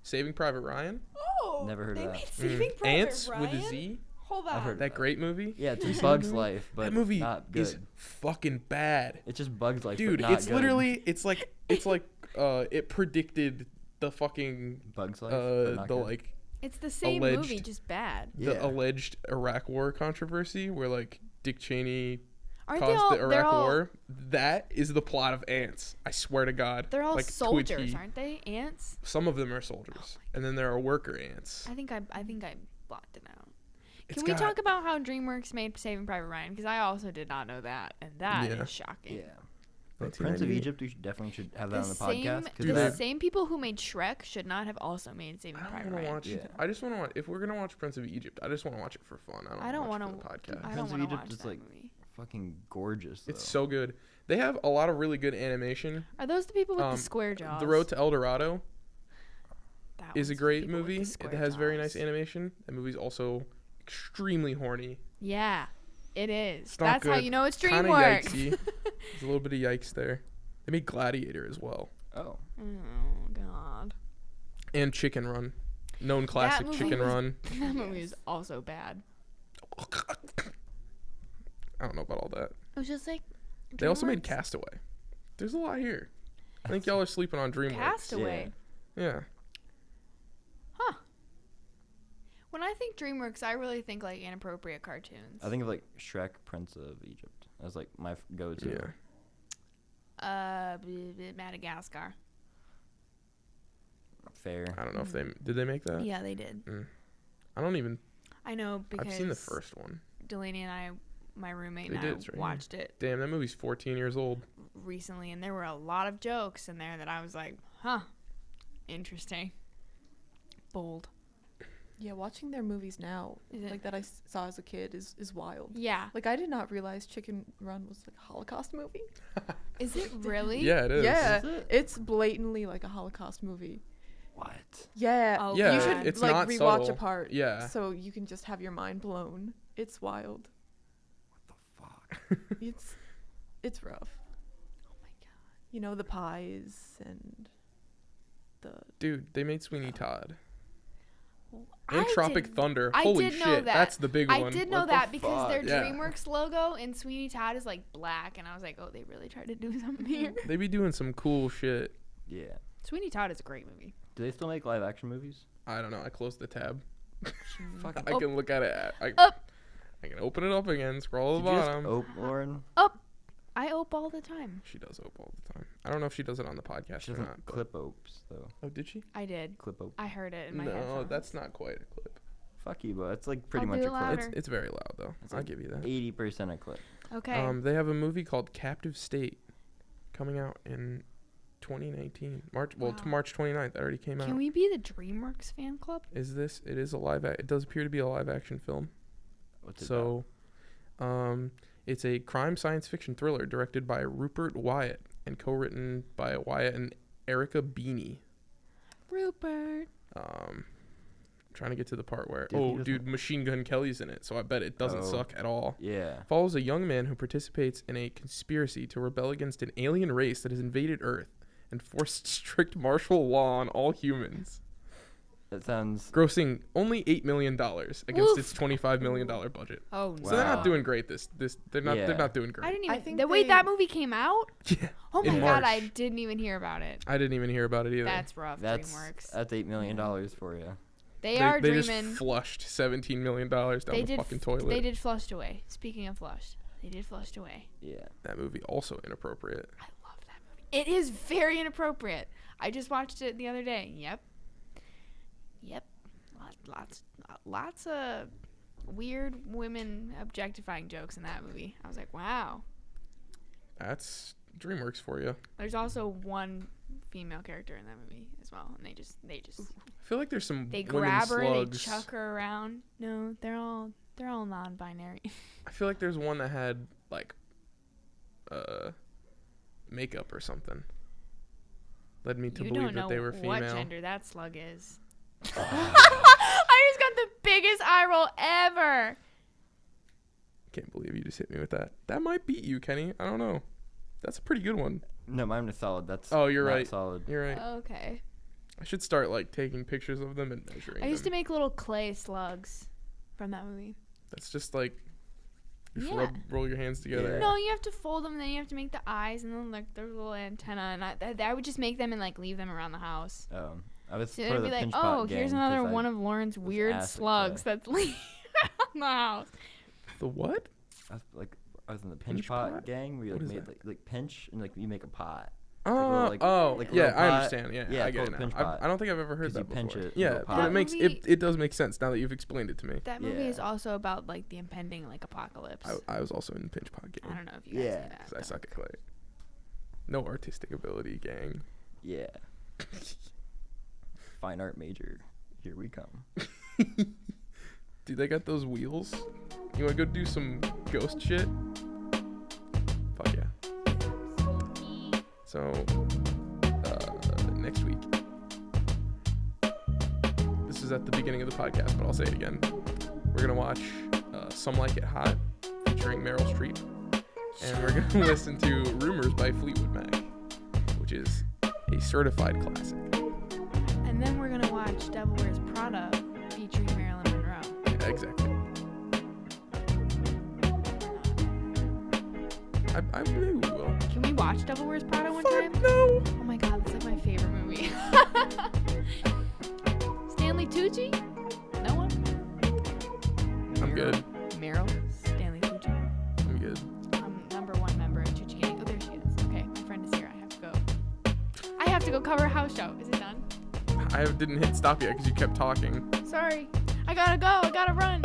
S2: Saving Private Ryan?
S3: Oh,
S1: Never heard of
S3: they
S1: that.
S3: made Saving Private
S2: Ants
S3: Ryan.
S2: with a Z?
S3: Hold on.
S1: I've heard
S2: That great movie?
S1: Yeah, it's
S2: Have you
S1: just
S2: seen that
S1: Bug's
S2: movie?
S1: Life, but
S2: That movie
S1: not good.
S2: is fucking bad.
S1: It's just Bug's Life,
S2: Dude,
S1: but not
S2: it's
S1: good.
S2: literally, it's like it predicted the fucking,
S1: Bug's Life, but not
S2: the
S1: good.
S2: like,
S3: It's the same
S2: alleged-
S3: movie, just bad.
S2: the
S1: Yeah.
S2: alleged Iraq War controversy where like Dick Cheney
S3: Aren't they
S2: caused
S3: all?
S2: the
S3: They're
S2: Iraq
S3: all.
S2: War. That is the plot of Ants. I swear to God.
S3: They're all
S2: like
S3: soldiers,
S2: Twitchy.
S3: aren't they? Ants.
S2: Some of them are soldiers, and then there are worker ants.
S3: I think I blocked it out.
S2: It's
S3: Can we
S2: got-
S3: talk about how DreamWorks made Saving Private Ryan? Because I also did not know that, and that is
S2: Yeah.
S3: shocking.
S1: Yeah. But Prince of Egypt, we definitely should have that on the podcast. 'cause
S2: Dude,
S3: the
S2: that-
S3: same people who made Shrek should not have also made Saving
S2: I don't
S3: Private
S2: want to
S3: Ryan.
S2: watch.
S1: Yeah.
S2: I just want to watch. If we're gonna watch Prince of Egypt, I just want to watch it for fun. I don't want to watch it for the podcast.
S3: I
S1: Prince
S3: don't
S1: of
S3: want to
S1: Egypt
S3: watch
S1: is
S3: that
S1: like-
S3: movie.
S1: fucking gorgeous, though.
S2: It's so good. They have a lot of really good animation.
S3: Are those the people with the
S2: Um,
S3: square jaws?
S2: The Road to El Dorado
S3: That
S2: is a
S3: one's the
S2: great
S3: people with the
S2: movie. It
S3: square
S2: has very nice
S3: jaws.
S2: animation. The movie's also extremely horny.
S3: Yeah, it is.
S2: It's not
S3: That's how
S2: good.
S3: you know it's
S2: Kind of
S3: DreamWorks.
S2: yikesy. There's a little bit of yikes there. They made Gladiator as well,
S1: Oh.
S3: Oh God,
S2: and Chicken Run, known classic
S3: movie
S2: Chicken
S3: was-
S2: Run.
S3: that movie is also bad.
S2: I don't know about all that.
S3: It was just like.
S2: They also made
S3: DreamWorks.
S2: Castaway. There's a lot here. I think y'all are sleeping on DreamWorks.
S3: Castaway.
S2: Yeah.
S3: When I think DreamWorks, I really think like inappropriate cartoons.
S1: I think of like Shrek, Prince of Egypt. That's like my go-to.
S2: Yeah.
S3: Madagascar.
S1: Fair.
S2: I don't know if they did they make that.
S3: Yeah, they did.
S2: I don't even.
S3: I know because
S2: I've seen the first one.
S3: Delaney and I, my roommate,
S2: They
S3: and
S2: did,
S3: I
S2: it's right here.
S3: watched it
S2: Damn, that movie's 14 years old.
S3: recently, and there were a lot of jokes in there that I was like, "Huh, interesting, bold."
S4: Yeah, watching their movies now,
S3: Is it-
S4: like that I saw as a kid, is wild.
S3: Yeah,
S4: Like I did not realize Chicken Run was like a Holocaust movie.
S3: is it really?
S2: Yeah, it is.
S4: Yeah,
S1: Is it?
S4: it's blatantly like a Holocaust movie.
S1: What?
S4: Yeah,
S3: Oh,
S2: Yeah,
S4: you
S3: God.
S4: should
S2: it's
S4: like
S2: not
S4: rewatch
S2: subtle.
S4: a part.
S2: Yeah.
S4: so you can just have your mind blown. It's wild.
S1: Fuck.
S4: It's rough.
S3: Oh my God.
S4: You know, the pies and the
S2: Dude, they made Sweeney Todd.
S3: I
S2: And Tropic
S3: did-
S2: Thunder.
S3: I
S2: Holy
S3: did
S2: shit,
S3: know that.
S2: that's the big one.
S3: I did know
S1: What the
S3: that because their
S1: fuck?
S2: Yeah.
S3: DreamWorks logo in Sweeney Todd is like black, and I was like, "Oh, they really tried to do something here."
S2: They be doing some cool shit.
S1: Yeah.
S3: Sweeney Todd is a great movie.
S1: Do they still make live action movies?
S2: I don't know. I closed the tab.
S1: Fucking.
S2: I can look at it. I can open it up again. Scroll to the
S1: Did you just
S2: bottom.
S1: ope, Lauren?
S3: I ope all the time.
S2: She does ope all the time. I don't know if she does it on the podcast
S1: She
S2: or
S1: doesn't
S2: not. but-
S1: clip opes though.
S2: Oh, did she?
S3: I did.
S1: Clip ope.
S3: I heard it in my
S2: No,
S3: headphones.
S2: that's not quite a clip.
S1: Fuck you, but it's like pretty
S3: I'll
S1: much
S3: do
S1: a
S3: it
S1: clip.
S3: louder.
S2: It's very loud though.
S1: It's
S2: I'll
S1: like
S2: give you that.
S1: 80% a clip.
S3: okay.
S2: They have a movie called Captive State coming out in 2019. March. Well, to
S3: Wow.
S2: March 29th. That already came out.
S3: Can we be the DreamWorks fan club?
S2: Is this? It is a live. It does appear to be a live action film.
S1: What's it
S2: So, It's a crime science fiction thriller directed by Rupert Wyatt and co-written by Wyatt and Erica Beanie.
S3: Rupert.
S2: Trying to get to the part where
S1: Disney
S2: dude, Machine Gun Kelly's in it, so I bet it doesn't suck at all.
S1: Yeah.
S2: Follows a young man who participates in a conspiracy to rebel against an alien race that has invaded Earth and forced strict martial law on all humans.
S1: That sounds.
S2: Grossing only $8 million against its $25 million budget.
S3: Oh no.
S2: So they're not doing great. They're not doing
S3: I
S2: great.
S3: didn't
S4: I
S3: even.
S4: think
S3: The way
S4: they-
S3: that movie came out.
S2: Yeah.
S3: Oh my
S2: in
S3: god,
S2: March.
S3: I didn't even hear about it.
S2: I didn't even hear about it either.
S3: That's rough.
S1: That's
S3: DreamWorks.
S1: $8 million for you.
S3: They are
S2: They
S3: dreaming.
S2: just flushed $17 million down
S3: They
S2: the
S3: did.
S2: fucking toilet.
S3: They did flushed away. Speaking of flushed, they did flushed away.
S1: Yeah.
S2: That movie also inappropriate.
S3: I love that movie. It is very inappropriate. I just watched it the other day. Yep. Lots of weird women objectifying jokes in that movie. I was like, wow.
S2: That's DreamWorks for you.
S3: There's also one female character in that movie as well, and they just
S2: I feel like there's some
S3: they
S2: women
S3: grab her,
S2: slugs.
S3: they chuck her around. No, they're all non-binary.
S2: I feel like there's one that had like makeup or something. Led me to
S3: You
S2: believe
S3: don't
S2: that
S3: know
S2: they were female.
S3: what gender that slug is. I just got the biggest eye roll ever.
S2: Can't believe you just hit me with that. That might beat you, Kenny. I don't know. That's a pretty good one.
S1: No, mine was solid. That's.
S2: Oh, you're
S1: not
S2: right.
S1: Solid.
S2: You're right.
S3: Okay.
S2: I should start like taking pictures of them and measuring
S3: I used to
S2: them.
S3: make little clay slugs from that movie.
S2: That's just like you just
S3: Yeah.
S2: roll your hands together.
S1: Yeah.
S3: No, you have to fold them, and then you have to make the eyes, and then like their little antenna, and I would just make them and like leave them around the house.
S1: I was
S3: So
S1: for
S3: it'd
S1: the
S3: be like,
S1: pinch
S3: oh,
S1: pot
S3: here's
S1: gang,
S3: another
S1: 'cause
S3: one of Lauren's
S1: was
S3: weird
S1: asked, like,
S3: slugs that's leaving around the house.
S2: The what?
S1: I was in the
S2: Pinch
S1: pinch pot
S2: pot?
S1: gang. We
S2: What
S1: like
S2: is
S1: made
S2: that?
S1: like pinch and like you make a pot.
S2: Oh,
S1: like
S2: yeah,
S1: little
S2: I
S1: pot.
S2: understand. Yeah,
S1: Yeah,
S2: I
S1: it's
S2: get
S1: called
S2: it now.
S1: pinch
S2: I
S1: pot.
S2: don't think I've ever heard
S1: 'Cause you
S2: that
S1: pinch
S2: before.
S1: it in a
S2: Yeah,
S1: little
S2: but
S1: pot.
S2: it makes
S3: movie-
S2: it does make sense now that you've explained it to me.
S3: That movie
S1: Yeah.
S3: is also about like the impending like apocalypse.
S2: I was also in the pinch pot
S3: I
S2: gang
S3: don't know if you guys
S1: Yeah.
S3: knew that.
S2: because I suck at clay. No artistic ability, gang.
S1: Yeah. Fine art major. Here we come.
S2: Dude, they got those wheels. You want to go do some ghost shit? Fuck yeah. So, next week. This is at the beginning of the podcast, but I'll say it again. We're going to watch Some Like It Hot, featuring Meryl Streep. And we're going to listen to Rumours by Fleetwood Mac, which is a certified classic.
S3: And then we're gonna watch Devil Wears Prada featuring Marilyn Monroe.
S2: Yeah, exactly. I maybe we will.
S3: Can we watch Devil Wears Prada one
S2: Fuck
S3: time?
S2: no!
S3: Oh my god, that's like my favorite movie. Stanley Tucci? No one?
S2: I'm good.
S3: Meryl? Stanley Tucci?
S2: I'm good.
S3: I'm #1 member of Tucci Gang. Oh, there she is. Okay, my friend is here. I have to go. I have to go cover a house show. Is it done?
S2: I didn't hit stop yet because you kept talking.
S3: Sorry. I gotta go. I gotta run.